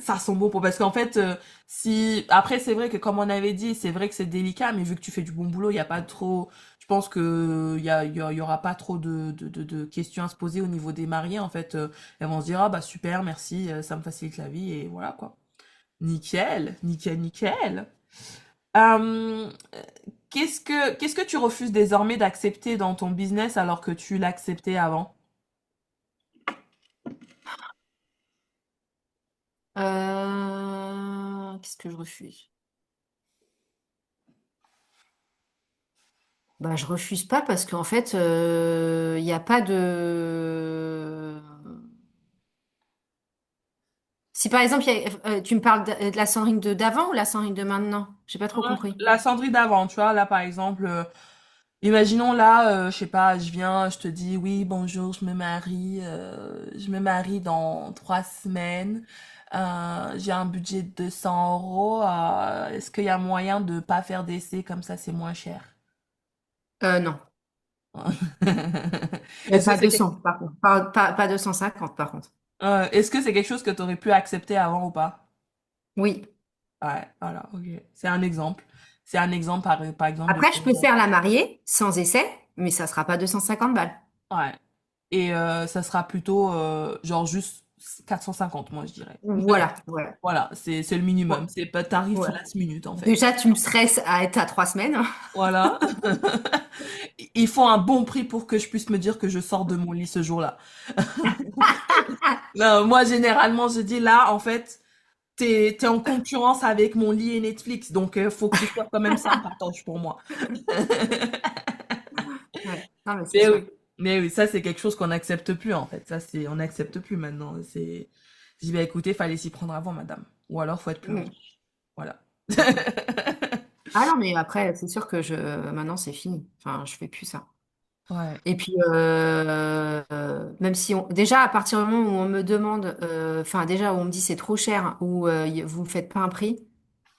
Ça sent bon pour, parce qu'en fait, si après c'est vrai que comme on avait dit, c'est vrai que c'est délicat, mais vu que tu fais du bon boulot, il y a pas trop. Je pense que il y aura pas trop de questions à se poser au niveau des mariés. En fait, elles vont se dire ah bah super, merci, ça me facilite la vie et voilà quoi. Nickel, nickel, nickel. Euh, qu'est-ce que tu refuses désormais d'accepter dans ton business alors que tu l'acceptais avant? Qu'est-ce que je refuse? Bah, je refuse pas parce qu'en fait, il n'y a pas de. Si par exemple, tu me parles de la Sandrine de d'avant ou la Sandrine de maintenant? J'ai pas trop compris. La Sandrine d'avant, tu vois, là par exemple, imaginons là, je sais pas, je viens, je te dis oui, bonjour, je me marie dans 3 semaines, j'ai un budget de 200 euros, est-ce qu'il y a moyen de pas faire d'essai comme ça, c'est moins cher? Non. Est-ce que Pas c'est quelque... 200 par contre. Pas 250 par contre. est-ce que c'est quelque chose que tu aurais pu accepter avant ou pas? Oui. Ouais, voilà, ok. C'est un exemple. C'est un exemple par exemple de Après, je choses. peux faire la mariée sans essai, mais ça sera pas 250 balles. Ouais. Et ça sera plutôt genre juste 450, moi je dirais. Voilà, voilà. Voilà, c'est le Ouais. minimum. C'est pas tarif Ouais. last minute en fait. Déjà, tu me stresses à être à 3 semaines. Voilà. Il faut un bon prix pour que je puisse me dire que je sors de mon lit ce jour-là. Non, moi généralement je dis là en fait t'es en concurrence avec mon lit et Netflix, donc faut que ce soit quand même sympatoche pour moi. Ouais. Non, mais c'est Mais sûr. oui, mais oui, ça c'est quelque chose qu'on n'accepte plus en fait. Ça c'est, on n'accepte plus maintenant. C'est, je dis bah écoutez, fallait s'y prendre avant, madame. Ou alors faut être plus Mm. riche. Voilà. Ah non, mais après, c'est sûr que maintenant, c'est fini. Enfin, je fais plus ça. Ouais, Et puis, même si déjà, à partir du moment où on me demande, enfin, déjà, où on me dit c'est trop cher, ou vous ne faites pas un prix,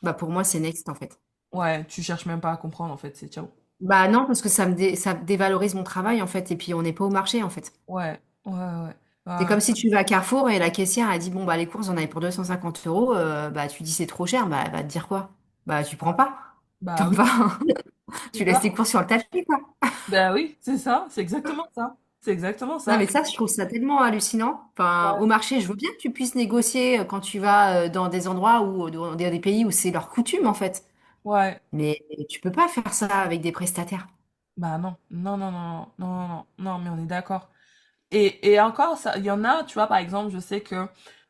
bah, pour moi, c'est next, en fait. ouais, tu cherches même pas à comprendre en fait, c'est ciao. Bah, non, parce que ça dévalorise mon travail, en fait, et puis on n'est pas au marché, en fait. Ouais, ouais, ouais. C'est Ah, comme si tu vas à Carrefour et la caissière, elle dit, bon, bah, les courses, on avait pour 250 euros, bah, tu dis c'est trop cher, bah, elle va te dire quoi? Bah, tu prends pas. T'en bah oui, vas, c'est tu laisses ça. tes courses sur le tapis, quoi. Bah oui, c'est ça, c'est exactement ça. C'est exactement Non, ça. mais ça, je trouve ça tellement hallucinant. Enfin, au Ouais. marché, je veux bien que tu puisses négocier quand tu vas dans des endroits ou dans des pays où c'est leur coutume, en fait. Ouais. Mais tu peux pas faire ça avec des prestataires. Bah non, non, non, non, non, non, non, non, mais on est d'accord. Et encore, ça, il y en a, tu vois, par exemple, je sais que,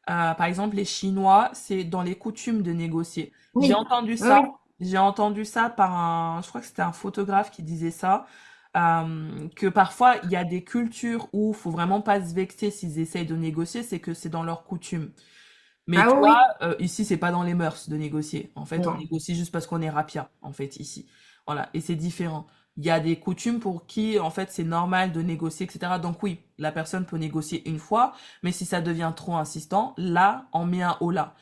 par exemple, les Chinois, c'est dans les coutumes de négocier. Oui, oui, oui. J'ai entendu ça par un, je crois que c'était un photographe qui disait ça, que parfois, il y a des cultures où faut vraiment pas se vexer s'ils essayent de négocier, c'est que c'est dans leurs coutumes. Mais Ah tu vois, oui, ici, c'est pas dans les mœurs de négocier. En oui. fait, on Non. négocie juste parce qu'on est rapia, en fait, ici. Voilà. Et c'est différent. Il y a des coutumes pour qui, en fait, c'est normal de négocier, etc. Donc oui, la personne peut négocier une fois, mais si ça devient trop insistant, là, on met un holà.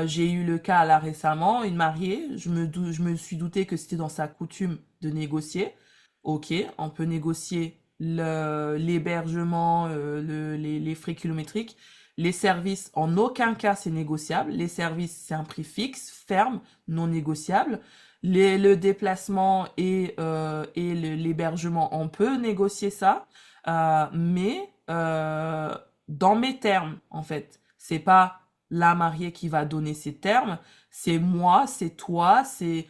J'ai eu le cas là récemment, une mariée, je me suis douté que c'était dans sa coutume de négocier. Ok, on peut négocier l'hébergement, les frais kilométriques. Les services, en aucun cas, c'est négociable. Les services, c'est un prix fixe, ferme, non négociable. Le déplacement et l'hébergement, on peut négocier ça, mais dans mes termes, en fait. C'est pas la mariée qui va donner ses termes, c'est moi, c'est toi, c'est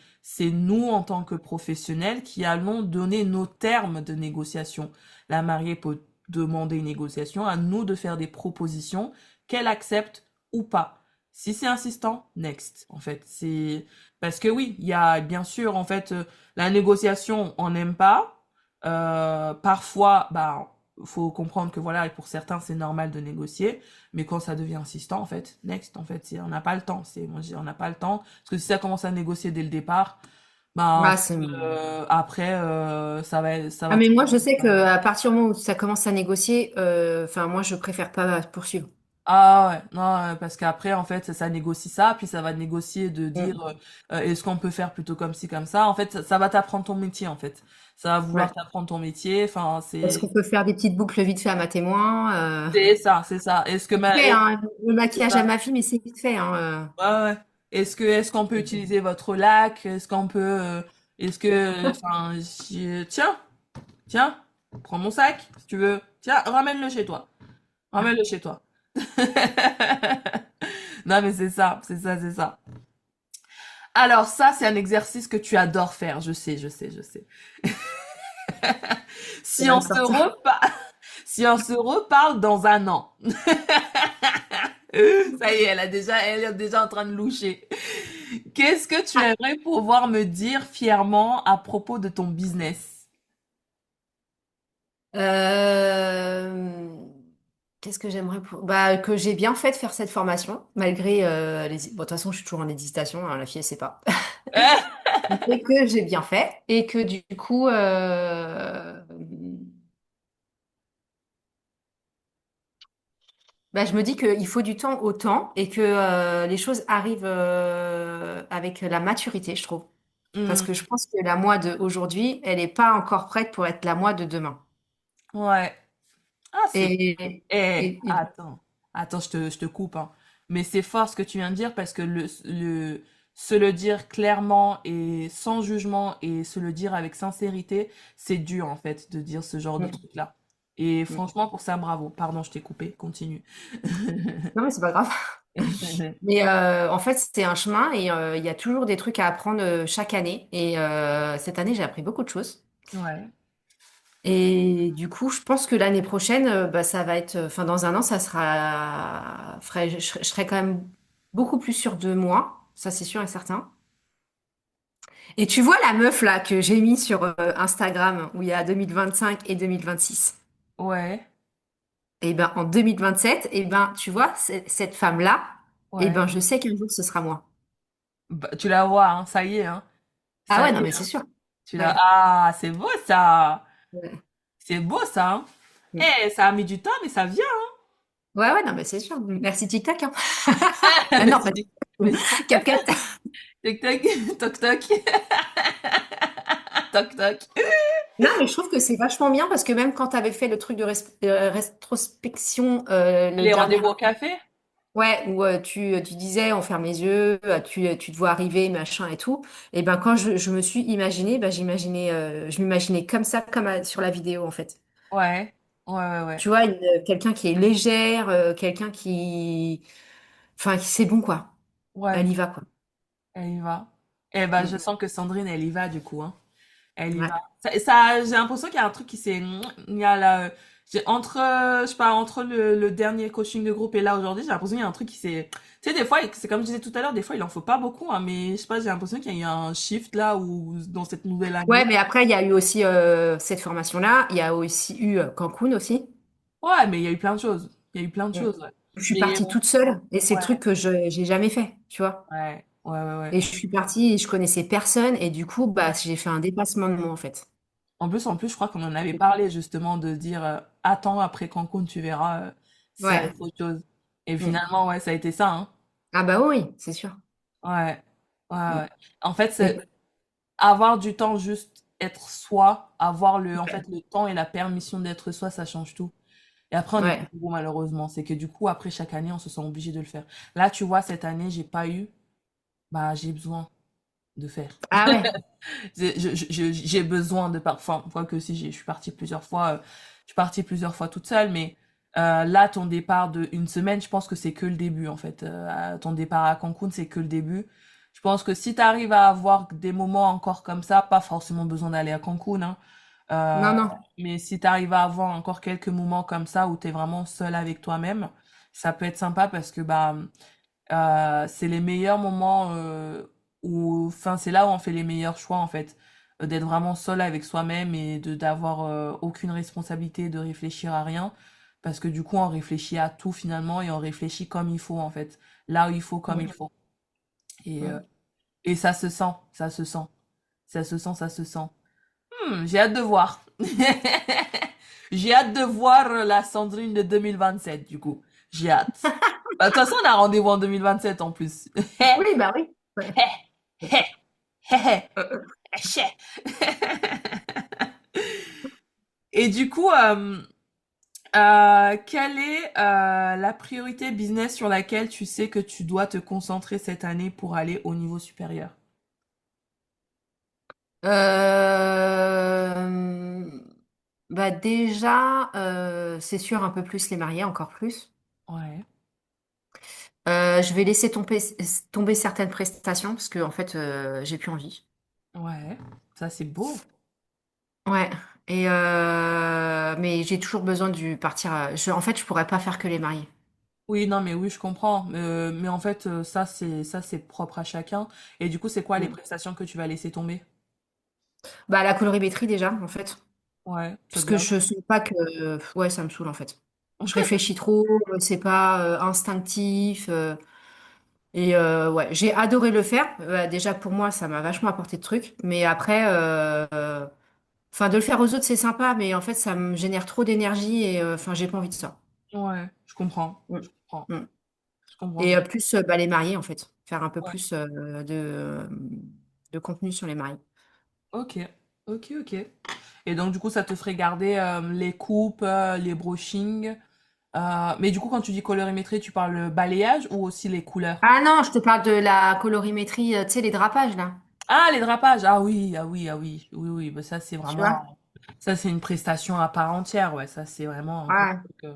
nous en tant que professionnels qui allons donner nos termes de négociation. La mariée peut demander une négociation, à nous de faire des propositions qu'elle accepte ou pas. Si c'est insistant, next. En fait, c'est parce que oui, il y a bien sûr en fait la négociation, on n'aime pas. Parfois, bah faut comprendre que voilà, pour certains c'est normal de négocier, mais quand ça devient insistant, en fait, next. En fait, on n'a pas le temps. C'est moi je dis on n'a pas le temps parce que si ça commence à négocier dès le départ, bah en Ah, fait, c'est... après ça Ah, va mais très moi, je vite. sais qu'à partir du moment où ça commence à négocier, enfin, moi, je préfère pas poursuivre. Ah ouais, non, parce qu'après, en fait, ça négocie ça, puis ça va négocier de dire Mm. est-ce qu'on peut faire plutôt comme ci, comme ça. En fait, ça va t'apprendre ton métier, en fait. Ça va vouloir Ouais. t'apprendre ton métier. Enfin, Est-ce qu'on peut faire des petites boucles vite fait à ma témoin? c'est ça, c'est ça. Est-ce que Vite ma, fait, est- hein, le c'est maquillage à ça. ma fille, mais c'est vite fait, hein. Ouais, ouais. Est-ce qu'on peut utiliser votre lac? Est-ce que, enfin, tiens, tiens, prends mon sac, si tu veux. Tiens, ramène-le chez toi. Ramène-le chez toi. Non, mais c'est ça, c'est ça, c'est ça. Alors ça, c'est un exercice que tu adores faire, je sais, je sais, je sais. Il Si va on me se sortir. si on se reparle dans un an. Ça y est, elle est déjà en train de loucher. Qu'est-ce que tu Ah, aimerais pouvoir me dire fièrement à propos de ton business? Euh, qu'est-ce que j'aimerais bah, que j'ai bien fait de faire cette formation, malgré les... Bon, de toute façon, je suis toujours en hésitation, hein, la fille, elle sait pas. Et que j'ai bien fait, et que du coup, bah, je me dis qu'il faut du temps au temps, et que les choses arrivent avec la maturité, je trouve. Parce que Hmm, je pense que la moi de aujourd'hui, elle n'est pas encore prête pour être la moi de demain. ouais. Ah, c'est... Et, Eh, et, attends. Attends, je te coupe, hein. Mais c'est fort ce que tu viens de dire parce que se le dire clairement et sans jugement et se le dire avec sincérité, c'est dur en fait de dire ce genre de Mm, truc-là. Et mm. franchement, pour ça, bravo. Pardon, je t'ai coupé. Continue. Non, mais c'est pas grave. Mais en fait, c'est un chemin et il y a toujours des trucs à apprendre chaque année. Et cette année, j'ai appris beaucoup de choses. Ouais. Et du coup, je pense que l'année prochaine, bah, ça va être, enfin, dans un an, ça sera, je serai quand même beaucoup plus sûre de moi. Ça, c'est sûr et certain. Et tu vois la meuf là que j'ai mis sur Instagram où il y a 2025 et 2026. Ouais. Et ben en 2027, et ben tu vois cette femme-là, et Ouais. ben je sais qu'un jour ce sera moi. Bah, tu la vois, hein. Ça y est, hein. Ah Ça ouais, y non est, mais c'est hein. sûr. Ouais. Ah, c'est beau ça. Ouais. C'est beau ça, hein. Mm. Eh, ça a mis du temps, mais ça vient. Ouais, ouais, non mais c'est sûr. Merci TikTok, hein. Non, pas Merci. TikTok. Merci. CapCut. Toc toc. Toc toc. Toc toc. Non, mais je trouve que c'est vachement bien parce que même quand tu avais fait le truc de rétrospection le Les dernier, rendez-vous au café? ouais, où tu disais on ferme les yeux, tu te vois arriver, machin et tout, et ben quand je me suis imaginée, ben, je m'imaginais comme ça, sur la vidéo en fait. Ouais. Ouais, ouais, ouais. Tu vois, quelqu'un qui est légère, quelqu'un qui... Enfin, c'est bon, quoi. Ouais, Elle y va, quoi. elle y va. Eh ben, je Mm. sens que Sandrine, elle y va du coup, hein. Elle y Ouais. va. J'ai l'impression qu'il y a un truc qui s'est, il y a la, j'ai entre, je sais pas, entre le dernier coaching de groupe et là aujourd'hui, j'ai l'impression qu'il y a un truc qui s'est, tu sais, des fois, c'est comme je disais tout à l'heure, des fois, il en faut pas beaucoup, hein, mais je sais pas, j'ai l'impression qu'il y a eu un shift là où, dans cette nouvelle Ouais, année. mais après, il y a eu aussi cette formation-là. Il y a aussi eu Cancun aussi. Ouais, mais il y a eu plein de choses. Il y a eu plein de Mm. choses, ouais. Je suis Mais, partie toute seule et c'est le ouais, truc que je j'ai jamais fait, tu vois. ouais, ouais, ouais, ouais. Et je suis partie et je connaissais personne et du coup, bah, j'ai fait un dépassement de moi, en fait. En plus, je crois qu'on en avait parlé justement de dire attends après Cancun, tu verras, ça va Ouais. être autre chose. Et Mm. finalement, ouais, ça a été ça, hein. Ah bah oui, c'est sûr. Ouais, ouais, Mm. ouais. En fait, Mais c'est avoir du temps, juste être soi, avoir en ouais. fait, le temps et la permission d'être soi, ça change tout. Et après, on est plus Ouais. gros, malheureusement. C'est que du coup, après chaque année, on se sent obligé de le faire. Là, tu vois, cette année, j'ai pas eu, bah, j'ai besoin de faire. Ah ouais. J'ai besoin de enfin, quoique si je suis partie plusieurs fois, je suis partie plusieurs fois toute seule, mais là, ton départ de une semaine, je pense que c'est que le début, en fait. Ton départ à Cancun, c'est que le début. Je pense que si tu arrives à avoir des moments encore comme ça, pas forcément besoin d'aller à Cancun, hein, Non, euh, non. mais si tu arrives à avoir encore quelques moments comme ça où tu es vraiment seul avec toi-même, ça peut être sympa parce que bah c'est les meilleurs moments où, enfin, c'est là où on fait les meilleurs choix en fait, d'être vraiment seul avec soi-même et de d'avoir aucune responsabilité de réfléchir à rien, parce que du coup on réfléchit à tout finalement et on réfléchit comme il faut en fait, là où il faut comme il Mm. faut et Mm. et ça se sent, ça se sent, ça se sent, ça se sent. J'ai hâte de voir. J'ai hâte de voir la Sandrine de 2027 du coup. J'ai hâte. Bah, de toute façon, on a rendez-vous en 2027 en plus. Oui, bah oui. Ouais. Et du coup, quelle est la priorité business sur laquelle tu sais que tu dois te concentrer cette année pour aller au niveau supérieur? Euh, Bah déjà, c'est sûr, un peu plus les mariés, encore plus. Ouais, Je vais laisser tomber certaines prestations parce que en fait, j'ai plus envie. ouais, ça c'est beau. Ouais. Et mais j'ai toujours besoin du partir. En fait, je pourrais pas faire que les mariés. Oui, non, mais oui, je comprends. Mais en fait, ça c'est propre à chacun. Et du coup, c'est quoi les Mm. prestations que tu vas laisser tomber? Bah la colorimétrie déjà, en fait, Ouais, c'est parce que bien. je sens pas que, ouais, ça me saoule en fait. Je réfléchis trop, c'est pas instinctif. Et ouais, j'ai adoré le faire. Déjà pour moi, ça m'a vachement apporté de trucs. Mais après, enfin de le faire aux autres, c'est sympa, mais en fait, ça me génère trop d'énergie et enfin, j'ai pas envie de ça. Ouais, je comprends. Mm. Je comprends. Mm. Je comprends. Et plus bah, les mariés, en fait, faire un peu Ouais. plus de contenu sur les mariés. Ok, ok, ok. Et donc, du coup, ça te ferait garder les coupes, les brushings. Mais du coup, quand tu dis colorimétrie, tu parles balayage ou aussi les couleurs? Ah non, je te parle de la colorimétrie, tu sais, les drapages là. Ah, les drapages. Ah oui, ah oui, ah oui. Oui, oui. Bah, ça, c'est Tu vois? vraiment. Ça, c'est une prestation à part entière. Ouais, ça, c'est vraiment un gros Ouais. truc.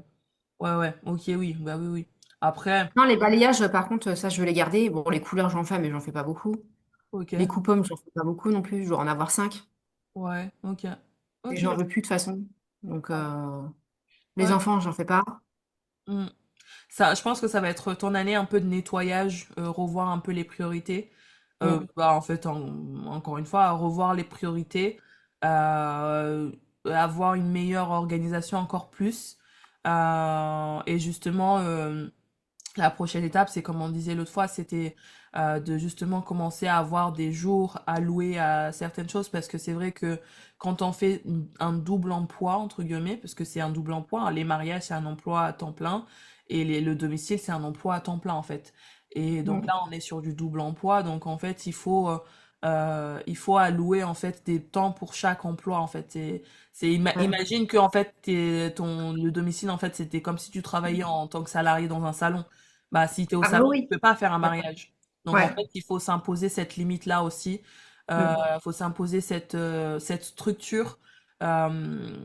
Ouais, ouais. Ok, oui. Bah oui, oui. Après, Non, les balayages, par contre, ça, je veux les garder. Bon, les couleurs, j'en fais, mais j'en fais pas beaucoup. ok. Les coupons, j'en fais pas beaucoup non plus. Je dois en avoir 5. Ouais, ok. Et Ok. j'en veux plus de toute façon. Donc, les Ouais. enfants, j'en fais pas. Hmm. Ça, je pense que ça va être ton année un peu de nettoyage, revoir un peu les priorités. Mm. Bah, en fait, encore une fois, revoir les priorités, euh, avoir une meilleure organisation encore plus. Et justement, la prochaine étape, c'est comme on disait l'autre fois, c'était de justement commencer à avoir des jours alloués à certaines choses parce que c'est vrai que quand on fait un double emploi, entre guillemets, parce que c'est un double emploi, hein, les mariages, c'est un emploi à temps plein et le domicile, c'est un emploi à temps plein en fait. Et donc Mm. là, on est sur du double emploi, donc en fait, il faut allouer en fait des temps pour chaque emploi en fait. Ouais. Imagine que en fait, le domicile, en fait, c'était comme si tu travaillais en tant que salarié dans un salon. Bah, si tu es au Ah bah salon, tu oui. peux pas faire un Ouais. mariage. Donc, en Ouais. fait, il faut s'imposer cette limite-là aussi. Mm. Il faut s'imposer cette structure Euh,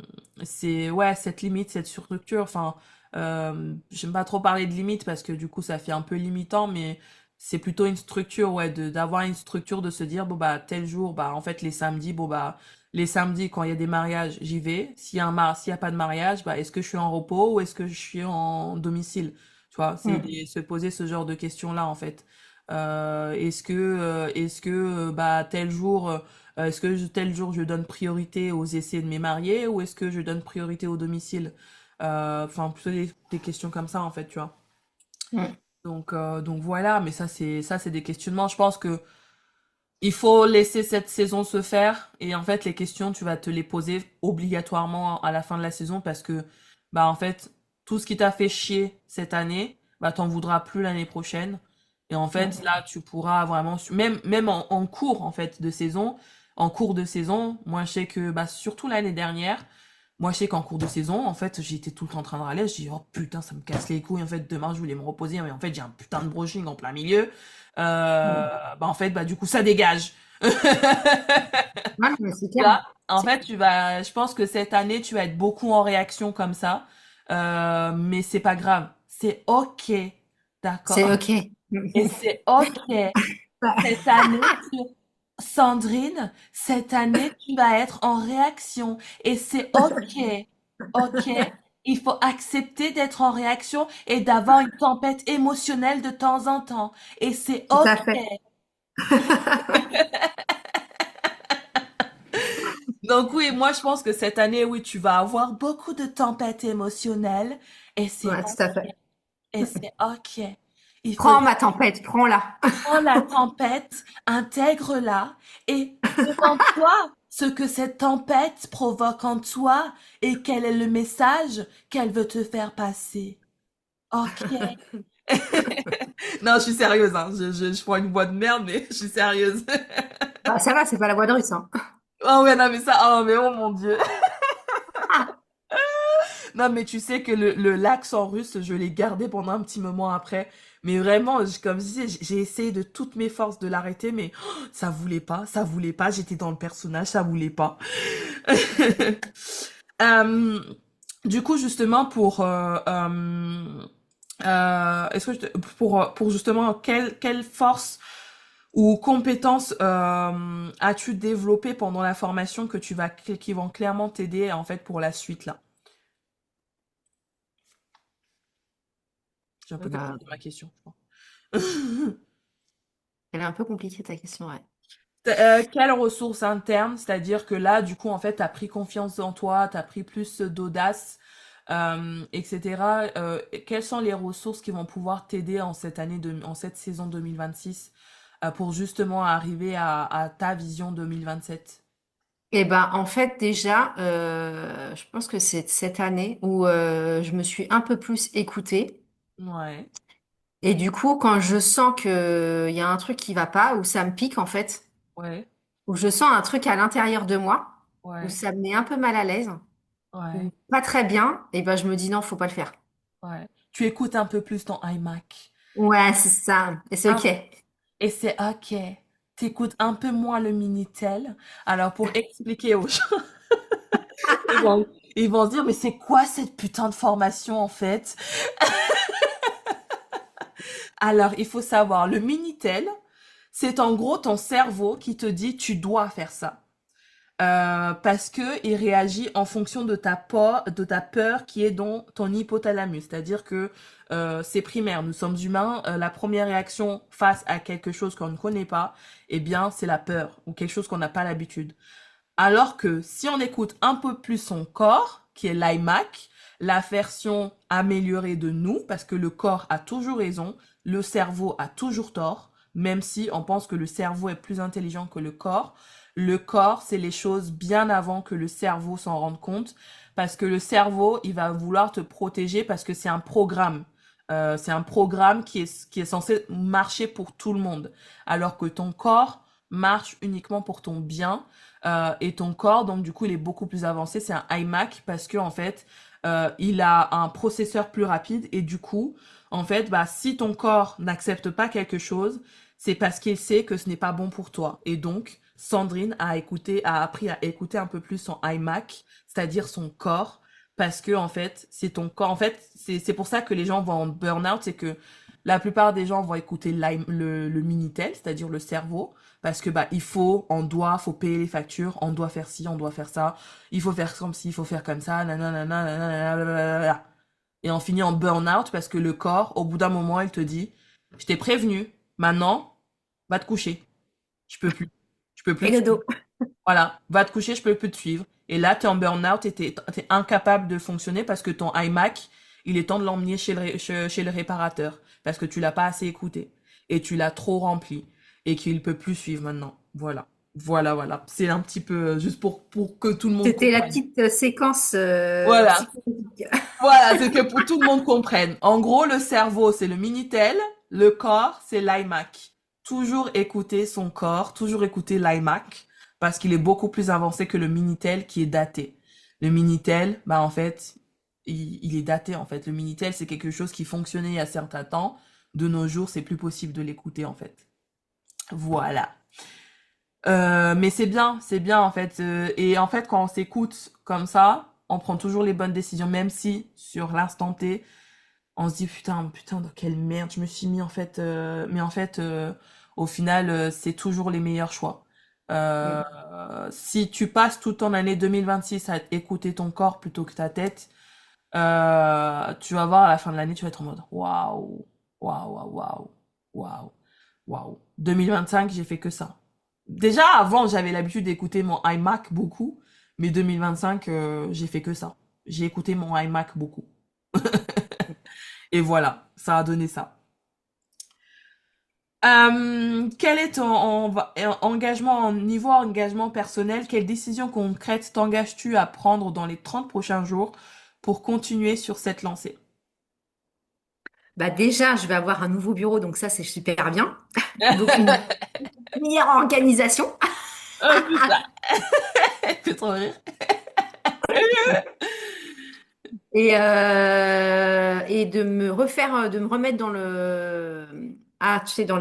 c'est ouais cette limite, cette structure. Enfin, j'aime pas trop parler de limite parce que du coup ça fait un peu limitant, mais c'est plutôt une structure, ouais, de d'avoir une structure, de se dire bon bah tel jour, bah en fait les samedis, bon bah les samedis quand il y a des mariages, j'y vais. S'il y a pas de mariage, bah est-ce que je suis en repos ou est-ce que je suis en domicile? Tu vois, Mm. se poser ce genre de questions-là en fait. Est-ce que bah tel jour est-ce que tel jour je donne priorité aux essais de mes mariés ou est-ce que je donne priorité au domicile? Enfin, plutôt des questions comme ça, en fait, tu vois. Mm. Donc voilà, mais ça, c'est des questionnements. Je pense que il faut laisser cette saison se faire et en fait, les questions, tu vas te les poser obligatoirement à la fin de la saison parce que, bah, en fait, tout ce qui t'a fait chier cette année, bah, t'en voudras plus l'année prochaine. Et en fait, Mm. là, tu pourras vraiment, même en cours, en fait, de saison, en cours de saison, moi, je sais que, bah, surtout l'année dernière, moi, je sais qu'en cours de saison, en fait, j'étais tout le temps en train de râler. Je dis, oh putain, ça me casse les couilles. En fait, demain, je voulais me reposer, mais en fait, j'ai un putain de brushing en plein milieu. Mm. Bah, en fait, bah, du coup, ça dégage. Ouais, mais c'est Tu clair. vois, en C'est fait, je pense que cette année, tu vas être beaucoup en réaction comme ça. Mais c'est pas grave. C'est OK. c'est D'accord? OK. Et c'est OK. Cette année, Sandrine, cette année, tu vas être en réaction. Et c'est OK. OK? Il faut accepter d'être en réaction et d'avoir une tempête émotionnelle de temps en temps. Et c'est Tout OK. à fait. Donc oui, moi je pense que cette année, oui, tu vas avoir beaucoup de tempêtes émotionnelles et c'est Ouais, tout à fait. et c'est OK. Il faut Prends ma tempête, prends-la. prendre la tempête, intègre-la et demande-toi ce que cette tempête provoque en toi et quel est le message qu'elle veut te faire passer. OK. Non, je suis sérieuse, hein. Je prends une voix de merde, mais je suis sérieuse. Bah, ça va, c'est pas la voix de Russe, hein. Oh ouais, non, mais ça, oh mais oh mon Dieu. Non, mais tu sais que l'accent russe, je l'ai gardé pendant un petit moment après. Mais vraiment, comme je disais, j'ai essayé de toutes mes forces de l'arrêter, mais oh, ça voulait pas, j'étais dans le personnage, ça voulait pas. Euh, du coup, justement, est-ce que pour justement, quelle force ou compétences as-tu développé pendant la formation qui vont clairement t'aider, en fait, pour la suite, là? J'ai un peu Bah, capté ma question, je crois. elle est un peu compliquée ta question, ouais. Quelles ressources internes, c'est-à-dire que là, du coup, en fait, t'as pris confiance en toi, t'as pris plus d'audace, etc. Quelles sont les ressources qui vont pouvoir t'aider en cette saison 2026, pour justement arriver à ta vision 2027? Eh ben, en fait, déjà, je pense que c'est cette année où je me suis un peu plus écoutée. Ouais, Et du coup, quand je sens que il y a un truc qui va pas, où ça me pique en fait, ouais, où je sens un truc à l'intérieur de moi, où ouais, ça me met un peu mal à l'aise, ouais, ou pas très bien, et ben je me dis non, faut pas le faire. ouais. Tu écoutes un peu plus ton iMac. Ouais, c'est ça. Et c'est ok. Et c'est OK. T'écoutes un peu moins le Minitel. Alors, pour expliquer aux gens, ils vont, ils vont se dire, mais c'est quoi cette putain de formation, en fait? Alors, il faut savoir, le Minitel, c'est en gros ton cerveau qui te dit, tu dois faire ça. Parce que il réagit en fonction de ta peur qui est dans ton hypothalamus. C'est-à-dire que c'est primaire. Nous sommes humains. La première réaction face à quelque chose qu'on ne connaît pas, eh bien, c'est la peur ou quelque chose qu'on n'a pas l'habitude. Alors que si on écoute un peu plus son corps, qui est l'iMac, la version améliorée de nous, parce que le corps a toujours raison, le cerveau a toujours tort, même si on pense que le cerveau est plus intelligent que le corps. Le corps, c'est les choses bien avant que le cerveau s'en rende compte, parce que le cerveau, il va vouloir te protéger parce que c'est un programme. C'est un programme qui est censé marcher pour tout le monde, alors que ton corps marche uniquement pour ton bien, et ton corps, donc du coup, il est beaucoup plus avancé. C'est un iMac parce que en fait, il a un processeur plus rapide et du coup, en fait, bah, si ton corps n'accepte pas quelque chose, c'est parce qu'il sait que ce n'est pas bon pour toi. Et donc, Sandrine a appris à écouter un peu plus son iMac, c'est-à-dire son corps, parce que en fait, c'est ton corps. En fait, c'est pour ça que les gens vont en burn-out, c'est que la plupart des gens vont écouter le Minitel, c'est-à-dire le cerveau, parce que bah faut payer les factures, on doit faire ci, on doit faire ça, il faut faire comme ci, il faut faire comme ça, nanana, nanana, blablabla. Et on finit en burn-out parce que le corps, au bout d'un moment, il te dit, je t'ai prévenu, maintenant, va te coucher. Je peux plus. Je peux plus Et te le suivre. dos. Voilà, va te coucher, je peux plus te suivre. Et là, t'es en burn-out et t'es incapable de fonctionner parce que ton iMac, il est temps de l'emmener chez le réparateur parce que tu l'as pas assez écouté et tu l'as trop rempli et qu'il peut plus suivre maintenant. Voilà. Voilà, voilà. C'est un petit peu juste pour que tout le monde C'était la comprenne. petite séquence Voilà. psychologique. Voilà, c'est que pour tout le monde comprenne. En gros, le cerveau, c'est le Minitel, le corps, c'est l'iMac. Toujours écouter son corps, toujours écouter l'iMac, parce qu'il est beaucoup plus avancé que le Minitel qui est daté. Le Minitel, bah en fait, il est daté en fait. Le Minitel, c'est quelque chose qui fonctionnait il y a certains temps. De nos jours, c'est plus possible de l'écouter en fait. Voilà. Mais c'est bien en fait. Et en fait, quand on s'écoute comme ça, on prend toujours les bonnes décisions, même si sur l'instant T, on se dit putain, dans quelle merde je me suis mis en fait. Mais en fait, au final, c'est toujours les meilleurs choix. Euh, Mm. Si tu passes toute ton année 2026 à écouter ton corps plutôt que ta tête, tu vas voir à la fin de l'année, tu vas être en mode waouh, waouh, waouh, waouh, waouh, waouh. 2025, j'ai fait que ça. Déjà, avant, j'avais l'habitude d'écouter mon iMac beaucoup, mais 2025, j'ai fait que ça. J'ai écouté mon iMac beaucoup. Et voilà, ça a donné ça. Quel est ton niveau engagement personnel? Quelle décision concrète t'engages-tu à prendre dans les 30 prochains jours pour continuer sur cette lancée? Bah déjà, je vais avoir un nouveau bureau, donc ça, c'est super bien. Donc, une meilleure organisation. Oh putain, fais trop rire. Et de me refaire, de me remettre dans ah, tu sais, de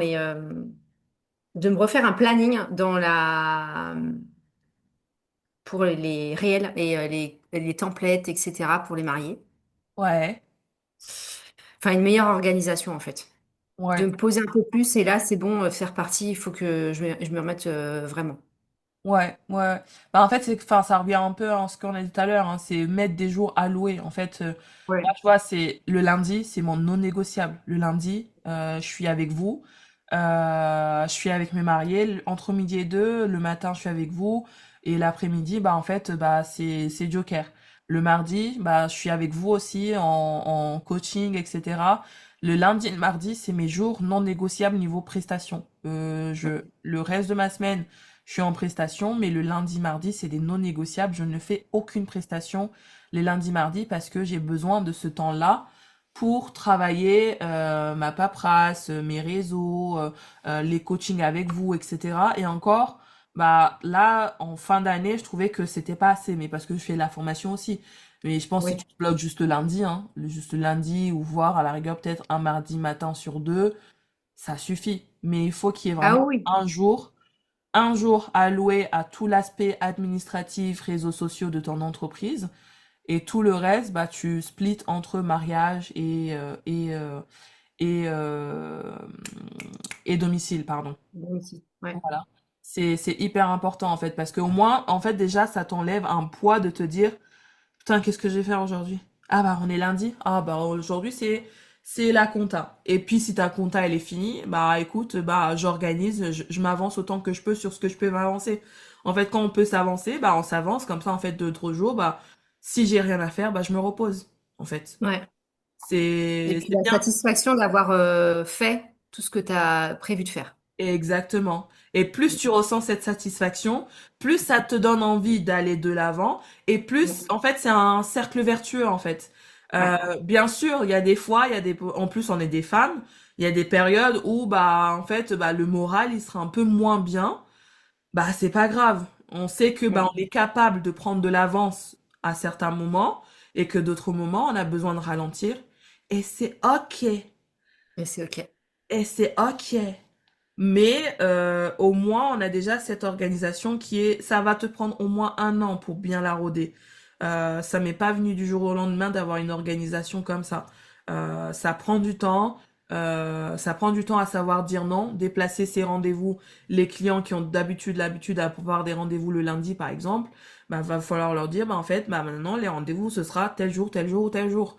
me refaire un planning pour les réels et les templates, etc. pour les mariés. Ouais, Enfin, une meilleure organisation, en fait. De ouais, me poser un peu plus, et là, c'est bon, faire partie, il faut que je me remette vraiment. ouais. Bah, en fait, enfin, ça revient un peu à ce qu'on a dit tout à l'heure, hein, c'est mettre des jours alloués. En fait, moi, Ouais. tu vois, c'est le lundi, c'est mon non négociable. Le lundi, je suis avec vous, je suis avec mes mariés. Entre midi et deux, le matin, je suis avec vous, et l'après-midi, bah, en fait, bah, c'est Joker. Le mardi, bah, je suis avec vous aussi en coaching, etc. Le lundi et le mardi, c'est mes jours non négociables niveau prestation. Le reste de ma semaine, je suis en prestation, mais le lundi, mardi, c'est des non négociables. Je ne fais aucune prestation les lundis, mardis parce que j'ai besoin de ce temps-là pour travailler ma paperasse, mes réseaux, les coachings avec vous, etc. Et encore, bah là, en fin d'année, je trouvais que c'était pas assez, mais parce que je fais la formation aussi. Mais je pense que si Oui. tu te bloques juste le lundi, hein, juste le lundi ou voir à la rigueur peut-être un mardi matin sur deux, ça suffit. Mais il faut qu'il y ait Ah vraiment oui. un jour alloué à tout l'aspect administratif, réseaux sociaux de ton entreprise, et tout le reste, bah, tu splits entre mariage et, euh, et domicile, pardon. Bon, aussi. Ouais. Voilà. C'est hyper important, en fait, parce qu'au moins, en fait, déjà, ça t'enlève un poids de te dire, putain, qu'est-ce que je vais faire aujourd'hui? Ah bah on est lundi. Ah bah aujourd'hui c'est la compta. Et puis si ta compta elle est finie, bah écoute, bah j'organise, je m'avance autant que je peux sur ce que je peux m'avancer. En fait, quand on peut s'avancer, bah on s'avance comme ça en fait d'autres jours, bah si j'ai rien à faire, bah je me repose en fait. Ouais. Et puis C'est la bien. satisfaction d'avoir fait tout ce que tu as prévu de faire. Exactement. Et plus tu ressens cette satisfaction, plus ça te donne envie d'aller de l'avant, et plus, Mm. en fait, c'est un cercle vertueux, en fait. Ouais. Bien sûr, il y a des fois, en plus, on est des femmes, il y a des périodes où, bah, en fait, bah, le moral, il sera un peu moins bien. Bah, c'est pas grave. On sait que, bah, on Mm. est capable de prendre de l'avance à certains moments, et que d'autres moments, on a besoin de ralentir. Et c'est ok. Mais c'est OK. Et c'est ok. Mais au moins, on a déjà cette organisation qui est, ça va te prendre au moins 1 an pour bien la roder. Ça m'est pas venu du jour au lendemain d'avoir une organisation comme ça. Ça prend du temps. Ça prend du temps à savoir dire non, déplacer ses rendez-vous. Les clients qui ont d'habitude l'habitude à pouvoir des rendez-vous le lundi, par exemple, bah va falloir leur dire, bah en fait, bah maintenant les rendez-vous ce sera tel jour, tel jour ou tel jour.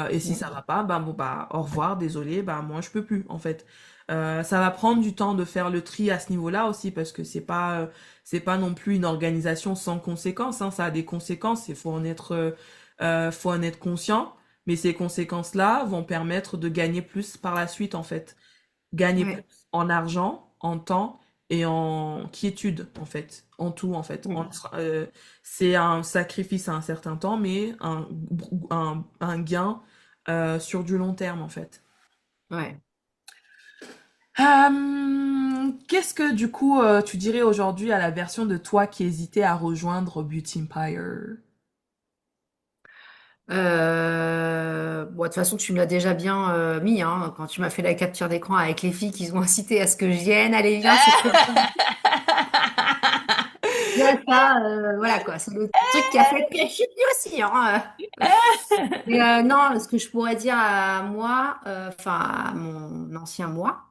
Et si ça va pas, bah bon bah au revoir, désolé, bah moi je peux plus en fait. Ça va prendre du temps de faire le tri à ce niveau-là aussi parce que c'est pas non plus une organisation sans conséquences, hein. Ça a des conséquences, il faut en être conscient. Mais ces conséquences-là vont permettre de gagner plus par la suite en fait, gagner plus Ouais. en argent, en temps et en quiétude en fait, en tout en fait. C'est un sacrifice à un certain temps, mais un gain sur du long terme en fait. Ouais. Qu'est-ce que du coup tu dirais aujourd'hui à la version de toi qui hésitait à rejoindre Beauty Empire? Bon, de toute façon, tu me l'as déjà bien mis, hein, quand tu m'as fait la capture d'écran avec les filles qui ont incité à ce que je vienne. Allez, viens, c'est trop bien. Là, ça, voilà quoi, c'est le truc qui a fait que je suis venue aussi. Hein. Mais non, ce que je pourrais dire à moi, enfin à mon ancien moi,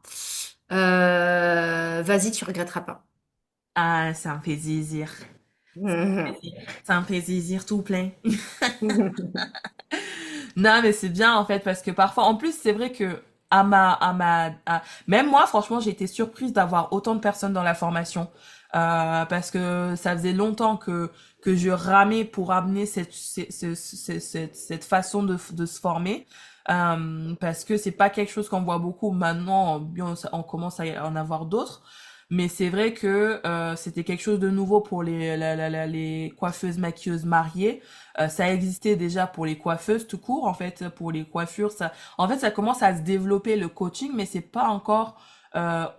vas-y, tu regretteras pas. Ah, ça me fait zizir. Ça me fait zizir tout plein. Non, mais c'est bien en fait parce que parfois, en plus, c'est vrai que même moi, franchement, j'ai été surprise d'avoir autant de personnes dans la formation parce que ça faisait longtemps que je ramais pour amener cette façon de se former. Parce que c'est pas quelque chose qu'on voit beaucoup maintenant. Bien, on commence à en avoir d'autres. Mais c'est vrai que c'était quelque chose de nouveau pour les coiffeuses maquilleuses mariées. Ça existait déjà pour les coiffeuses tout court, en fait, pour les coiffures, en fait, ça commence à se développer le coaching, mais c'est pas encore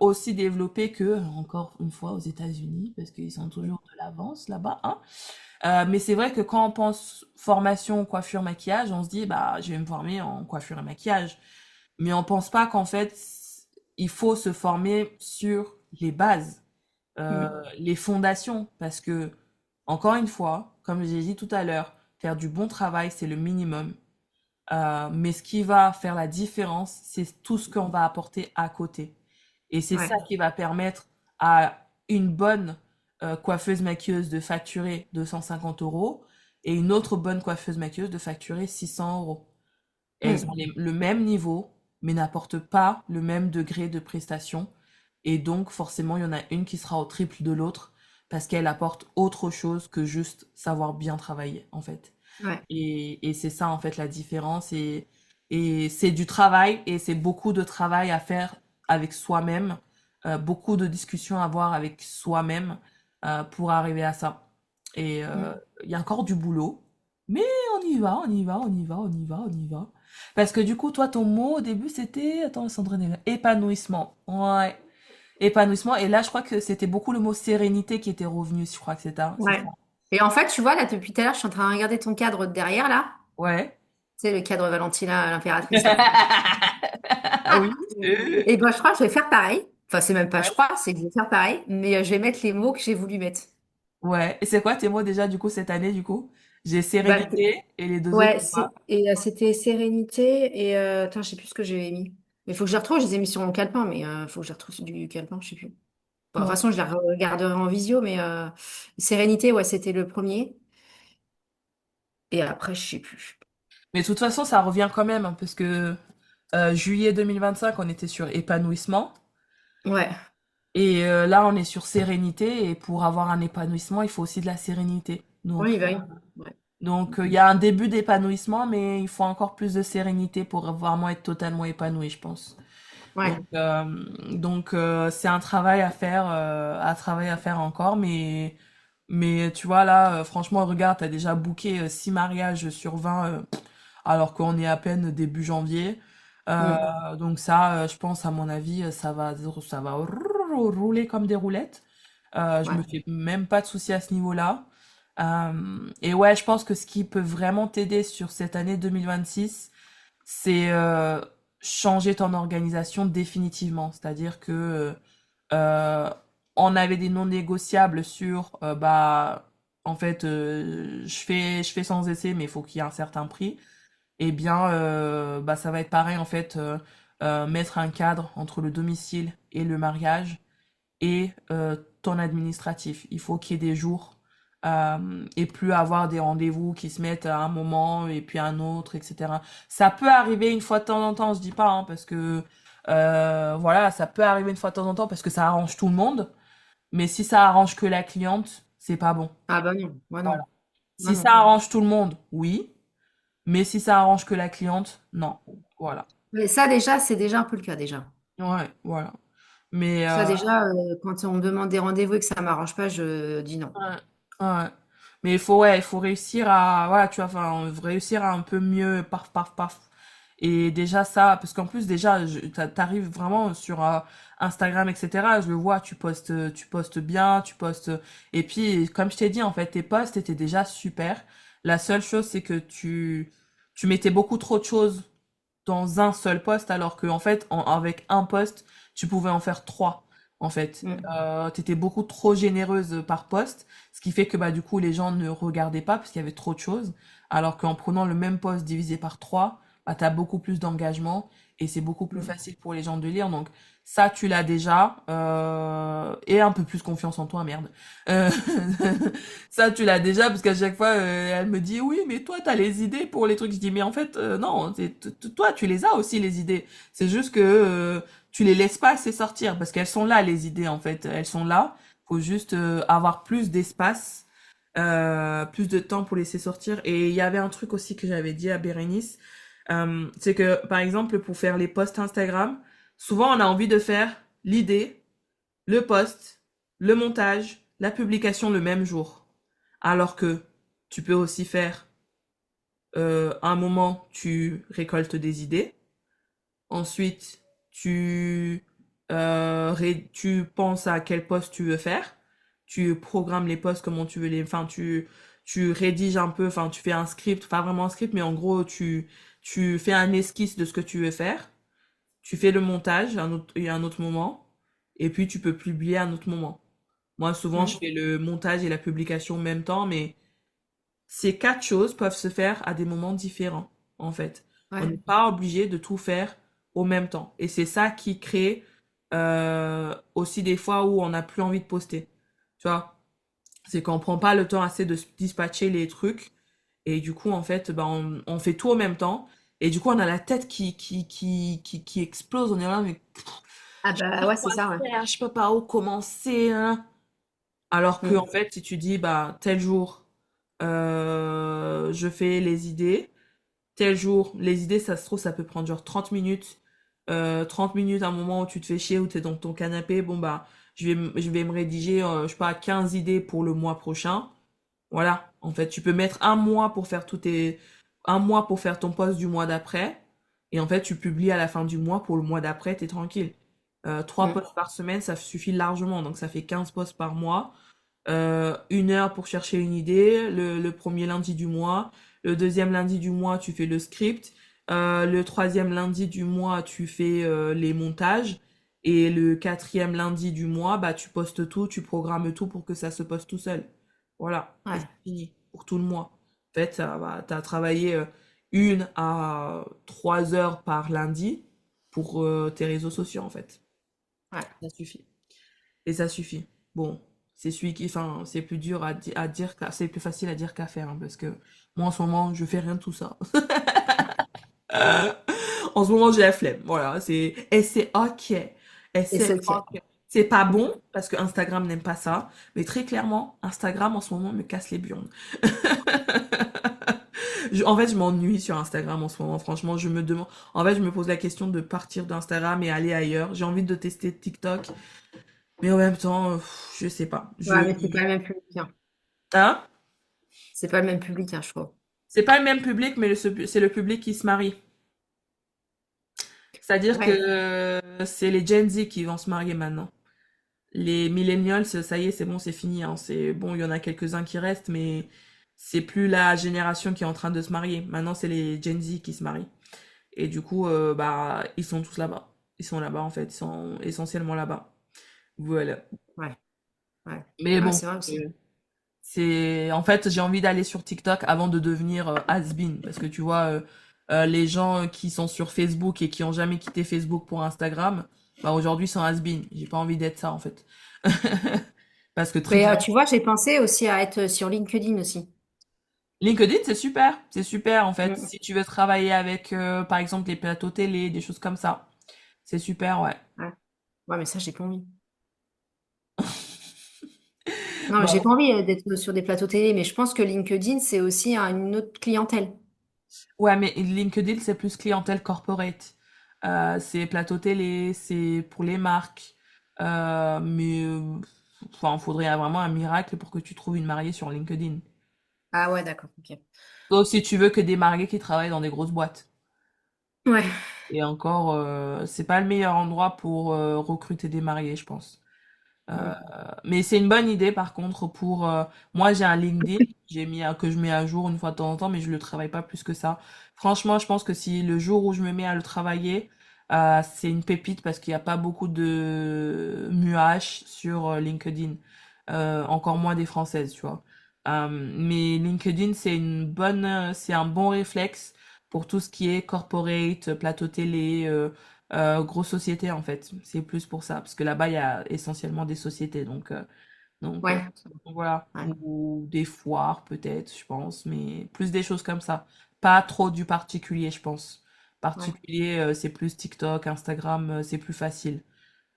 aussi développé que, encore une fois, aux États-Unis, parce qu'ils sont toujours de l'avance là-bas, hein. Mais c'est vrai que quand on pense formation, coiffure, maquillage, on se dit, bah, je vais me former en coiffure et maquillage. Mais on pense pas qu'en fait, il faut se former sur les bases, les fondations, parce que, encore une fois, comme j'ai dit tout à l'heure, faire du bon travail, c'est le minimum. Mais ce qui va faire la différence, c'est tout ce qu'on va apporter à côté. Et c'est ça Ouais, qui va permettre à une bonne coiffeuse maquilleuse de facturer 250 euros et une autre bonne coiffeuse maquilleuse de facturer 600 euros. Elles ont mm, le même niveau, mais n'apportent pas le même degré de prestation. Et donc, forcément, il y en a une qui sera au triple de l'autre parce qu'elle apporte autre chose que juste savoir bien travailler, en fait. ouais, Et c'est ça, en fait, la différence. Et c'est du travail et c'est beaucoup de travail à faire avec soi-même, beaucoup de discussions à avoir avec soi-même pour arriver à ça. Et mm. il y a encore du boulot, mais on y va, on y va, on y va, on y va, on y va. Parce que du coup, toi, ton mot au début, c'était, attends, Sandrine, est là. Épanouissement. Ouais, épanouissement. Et là, je crois que c'était beaucoup le mot sérénité qui était revenu, je crois que c'est ça. Ouais. Et en fait, tu vois, là, depuis tout à l'heure, je suis en train de regarder ton cadre de derrière, là. Ouais. Tu sais, le cadre Valentina, l'impératrice, là. Ah oui. Et ben, je crois que je vais faire pareil. Enfin, c'est même pas je Ouais. crois, c'est que je vais faire pareil. Mais je vais mettre les mots que j'ai voulu mettre. Ouais. Et c'est quoi tes mots déjà, du coup, cette année, du coup? J'ai Bah, sérénité et les deux autres, ouais, c'est quoi? c'était sérénité et attends, je sais plus ce que j'ai mis. Mais il faut que je les retrouve, je les ai mis sur mon calepin, mais il faut que je les retrouve sur du calepin, je sais plus. Bon, de toute Ouais. façon, je les regarderai en visio, mais sérénité, ouais, c'était le premier. Et après, je sais plus. Mais de toute façon, ça revient quand même, hein, parce que juillet 2025, on était sur épanouissement. Ouais, Et là, on est sur sérénité. Et pour avoir un épanouissement, il faut aussi de la sérénité. oui, bah oui. Ouais. Donc, il y a un début d'épanouissement, mais il faut encore plus de sérénité pour vraiment être totalement épanoui, je pense. Ouais. C'est un travail à faire encore, mais tu vois là, franchement, regarde, t'as déjà booké 6 mariages sur 20, alors qu'on est à peine début janvier. Mm. Donc ça, je pense, à mon avis, ça va rouler comme des roulettes. Je me Ouais. fais même pas de soucis à ce niveau-là. Et ouais, je pense que ce qui peut vraiment t'aider sur cette année 2026, c'est changer ton organisation définitivement. C'est-à-dire que euh, on avait des non négociables sur bah en fait je fais sans essai mais il faut qu'il y ait un certain prix. Eh bien bah ça va être pareil en fait, mettre un cadre entre le domicile et le mariage et ton administratif. Il faut qu'il y ait des jours et plus avoir des rendez-vous qui se mettent à un moment et puis à un autre, etc. Ça peut arriver une fois de temps en temps, je dis pas, hein, parce que voilà, ça peut arriver une fois de temps en temps parce que ça arrange tout le monde. Mais si ça arrange que la cliente, c'est pas bon. Ah bah non, moi Voilà. non, non, Si ça non. arrange tout le monde, oui. Mais si ça arrange que la cliente, non. Voilà. Mais ça déjà, c'est déjà un peu le cas déjà. Ouais, voilà. Mais Ça déjà, quand on me demande des rendez-vous et que ça m'arrange pas, je dis non. ouais, ouais. Mais il faut, ouais, il faut réussir à, voilà, tu vois, enfin, réussir à un peu mieux, paf, paf, paf. Et déjà ça, parce qu'en plus, déjà, t'arrives vraiment sur Instagram, etc. Je le vois, tu postes bien, tu postes. Et puis, comme je t'ai dit, en fait, tes posts étaient déjà super. La seule chose, c'est que tu mettais beaucoup trop de choses dans un seul post, alors que en fait, avec un post, tu pouvais en faire trois. En fait, Mm. t'étais beaucoup trop généreuse par post, ce qui fait que bah du coup les gens ne regardaient pas parce qu'il y avait trop de choses. Alors qu'en prenant le même post divisé par trois, bah t'as beaucoup plus d'engagement et c'est beaucoup plus Mm. facile pour les gens de lire. Donc ça, tu l'as déjà, et un peu plus confiance en toi, merde. Euh, Ça, tu l'as déjà, parce qu'à chaque fois, elle me dit, oui, mais toi, t'as les idées pour les trucs. Je dis, mais en fait, non, toi, tu les as aussi, les idées. C'est juste que tu les laisses pas assez sortir, parce qu'elles sont là, les idées, en fait. Elles sont là. Faut juste avoir plus d'espace, plus de temps pour laisser sortir. Et il y avait un truc aussi que j'avais dit à Bérénice, c'est que, par exemple, pour faire les posts Instagram, souvent, on a envie de faire l'idée, le post, le montage, la publication le même jour. Alors que tu peux aussi faire, un moment, tu récoltes des idées. Ensuite, tu penses à quel post tu veux faire. Tu programmes les posts comment tu veux les... Enfin, tu rédiges un peu, enfin, tu fais un script, pas vraiment un script, mais en gros, tu fais un esquisse de ce que tu veux faire. Tu fais le montage à un autre moment. Et puis, tu peux publier à un autre moment. Moi, souvent, je Mm. fais le montage et la publication en même temps, mais ces quatre choses peuvent se faire à des moments différents, en fait. On n'est Ouais. pas obligé de tout faire au même temps. Et c'est ça qui crée aussi des fois où on n'a plus envie de poster. Tu vois, c'est qu'on prend pas le temps assez de se dispatcher les trucs. Et du coup, en fait, ben, on fait tout au même temps. Et du coup, on a la tête qui explose. On est là, mais Ah je sais pas bah ouais, c'est quoi ça, ouais. faire, je sais pas par où commencer, hein. Alors que, en Mm. fait, si tu dis, bah, tel jour, je fais les idées. Tel jour, les idées, ça se trouve, ça peut prendre genre 30 minutes. 30 minutes, un moment où tu te fais chier, où tu es dans ton canapé. Bon, bah, je vais me rédiger, je sais pas, 15 idées pour le mois prochain. Voilà. En fait, tu peux mettre un mois pour faire un mois pour faire ton post du mois d'après. Et en fait, tu publies à la fin du mois pour le mois d'après, t'es tranquille. Trois Mm. posts par semaine, ça suffit largement. Donc, ça fait 15 posts par mois. 1 heure pour chercher une idée, le premier lundi du mois. Le deuxième lundi du mois, tu fais le script. Le troisième lundi du mois, tu fais les montages. Et le quatrième lundi du mois, bah, tu postes tout, tu programmes tout pour que ça se poste tout seul. Voilà. Et Ouais. c'est fini pour tout le mois. En fait, ça va, t'as travaillé 1 à 3 heures par lundi pour tes réseaux sociaux, en fait. Ouais. Ça suffit. Et ça suffit. Bon, c'est celui qui, enfin, c'est plus dur à dire, c'est plus facile à dire qu'à faire, hein, parce que moi en ce moment, je fais rien de tout ça. En ce moment, j'ai la flemme. Voilà, et c'est ok. Et Et c'est c'est OK. ok. C'est pas bon, parce que Instagram n'aime pas ça, mais très clairement, Instagram en ce moment me casse les burnes. En fait, je m'ennuie sur Instagram en ce moment. Franchement, je me demande. En fait, je me pose la question de partir d'Instagram et aller ailleurs. J'ai envie de tester TikTok. Mais en même temps, je sais pas. Ouais, mais c'est pas le même public, hein. Hein? C'est pas le même public, hein, je trouve. C'est pas le même public, mais c'est le public qui se marie. C'est-à-dire que Ouais. c'est les Gen Z qui vont se marier maintenant. Les millennials, ça y est, c'est bon, c'est fini, hein. C'est bon, il y en a quelques-uns qui restent, mais c'est plus la génération qui est en train de se marier. Maintenant, c'est les Gen Z qui se marient. Et du coup, bah, ils sont tous là-bas. Ils sont là-bas, en fait. Ils sont essentiellement là-bas. Voilà. Ouais, ouais. Mais Ouais, bon, c'est vrai aussi. en fait, j'ai envie d'aller sur TikTok avant de devenir has-been. Parce que tu vois, les gens qui sont sur Facebook et qui ont jamais quitté Facebook pour Instagram, bah aujourd'hui sont has-been. J'ai pas envie d'être ça, en fait. Parce que très Mais clairement. tu vois, j'ai pensé aussi à être sur LinkedIn aussi. LinkedIn, c'est super. C'est super, en fait. Mm. Si tu veux travailler avec, par exemple, les plateaux télé, des choses comme ça. C'est super, ouais. Ouais. Ouais, mais ça, j'ai pas envie. Non, mais j'ai Bon. pas envie d'être sur des plateaux télé, mais je pense que LinkedIn, c'est aussi une autre clientèle. Ouais, mais LinkedIn, c'est plus clientèle corporate. C'est plateau télé, c'est pour les marques. Enfin, faudrait vraiment un miracle pour que tu trouves une mariée sur LinkedIn. Ah ouais, d'accord, ok. Sauf si tu veux que des mariés qui travaillent dans des grosses boîtes. Ouais, Et encore, c'est pas le meilleur endroit pour recruter des mariés, je pense. Euh, mm. mais c'est une bonne idée par contre pour moi j'ai un LinkedIn que je mets à jour une fois de temps en temps mais je le travaille pas plus que ça. Franchement, je pense que si le jour où je me mets à le travailler, c'est une pépite parce qu'il n'y a pas beaucoup de muaches sur LinkedIn. Encore moins des françaises, tu vois. Mais LinkedIn c'est un bon réflexe pour tout ce qui est corporate, plateau télé, grosse société en fait. C'est plus pour ça, parce que là-bas, il y a essentiellement des sociétés, donc, Ouais, voilà. ouais, Ou des foires peut-être, je pense, mais plus des choses comme ça. Pas trop du particulier, je pense. ouais. Particulier, c'est plus TikTok, Instagram, c'est plus facile.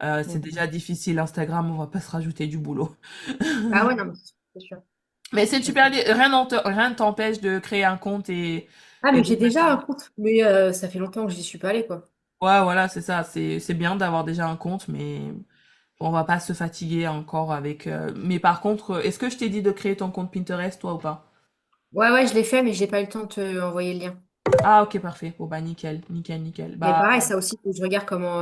C'est Mm. déjà difficile, Instagram, on va pas se rajouter du boulot. Ah ouais, non, mais c'est sûr. Mais c'est C'est super, sûr. rien ne t'empêche de créer un compte Ah, et mais de j'ai mettre. déjà un compte, mais ça fait longtemps que j'y suis pas allée, quoi. Ouais, voilà, c'est ça. C'est bien d'avoir déjà un compte, mais on va pas se fatiguer encore avec. Mais par contre, est-ce que je t'ai dit de créer ton compte Pinterest, toi, ou pas? Ouais, ouais, je l'ai fait, mais j'ai pas eu le temps de te envoyer le lien. Ah, ok, parfait. Bon, bah, nickel, nickel, nickel. Mais Bah, pareil, ça aussi, faut que je regarde comment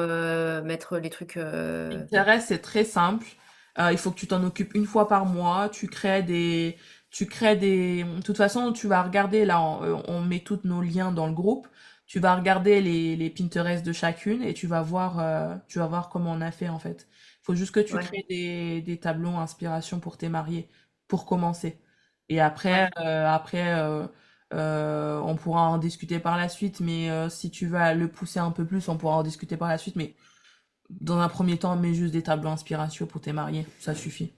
mettre les trucs. Pinterest, c'est très simple. Il faut que tu t'en occupes une fois par mois. De toute façon, tu vas regarder, là, on met tous nos liens dans le groupe. Tu vas regarder les Pinterest de chacune et tu vas voir comment on a fait, en fait. Il faut juste que tu Ouais, crées des tableaux inspiration pour tes mariés, pour commencer. Et après, ouais, on pourra en discuter par la suite, mais si tu veux le pousser un peu plus, on pourra en discuter par la suite, mais dans un premier temps, mets juste des tableaux inspiration pour tes mariés. Ça suffit.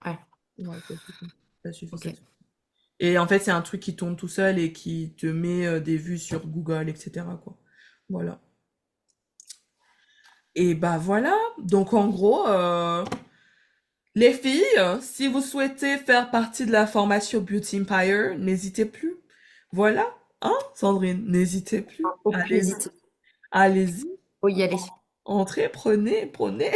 ouais. Ouais, ça suffit. Ça suffit, Ok. ça suffit. Et en fait, c'est un truc qui tourne tout seul et qui te met des vues sur Google, etc., quoi. Voilà. Et bah voilà. Donc en gros, les filles, si vous souhaitez faire partie de la formation Beauty Empire, n'hésitez plus. Voilà. Hein, Sandrine, n'hésitez plus. Faut plus Allez-y. hésiter. Allez-y. Faut y aller. Entrez, prenez, prenez.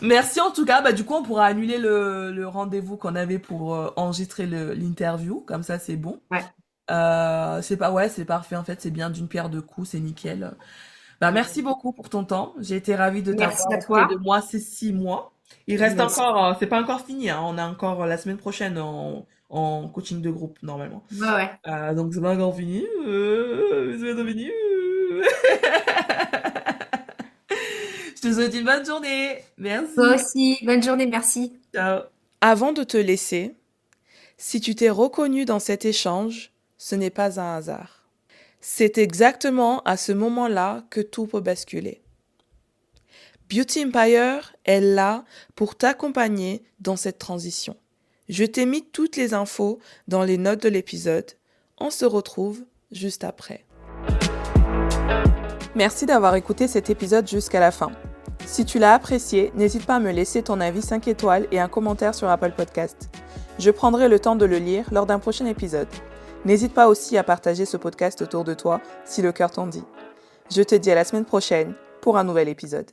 Merci en tout cas. Bah, du coup, on pourra annuler le rendez-vous qu'on avait pour enregistrer l'interview. Comme ça, c'est bon. Ouais. C'est pas, ouais, c'est parfait. En fait, c'est bien d'une pierre deux coups. C'est nickel. Bah, merci beaucoup pour ton temps. J'ai été ravie de Merci t'avoir à auprès de toi. moi ces 6 mois. Il reste Moi aussi. encore, c'est pas encore fini, hein. On a encore la semaine prochaine en coaching de groupe, normalement. Ouais, ouais. Donc, c'est pas encore fini. C'est pas fini. Je te souhaite une bonne journée. Toi Merci. aussi. Bonne journée. Merci. Ciao. Avant de te laisser, si tu t'es reconnu dans cet échange, ce n'est pas un hasard. C'est exactement à ce moment-là que tout peut basculer. Beauty Empire est là pour t'accompagner dans cette transition. Je t'ai mis toutes les infos dans les notes de l'épisode. On se retrouve juste après. Merci d'avoir écouté cet épisode jusqu'à la fin. Si tu l'as apprécié, n'hésite pas à me laisser ton avis 5 étoiles et un commentaire sur Apple Podcast. Je prendrai le temps de le lire lors d'un prochain épisode. N'hésite pas aussi à partager ce podcast autour de toi si le cœur t'en dit. Je te dis à la semaine prochaine pour un nouvel épisode.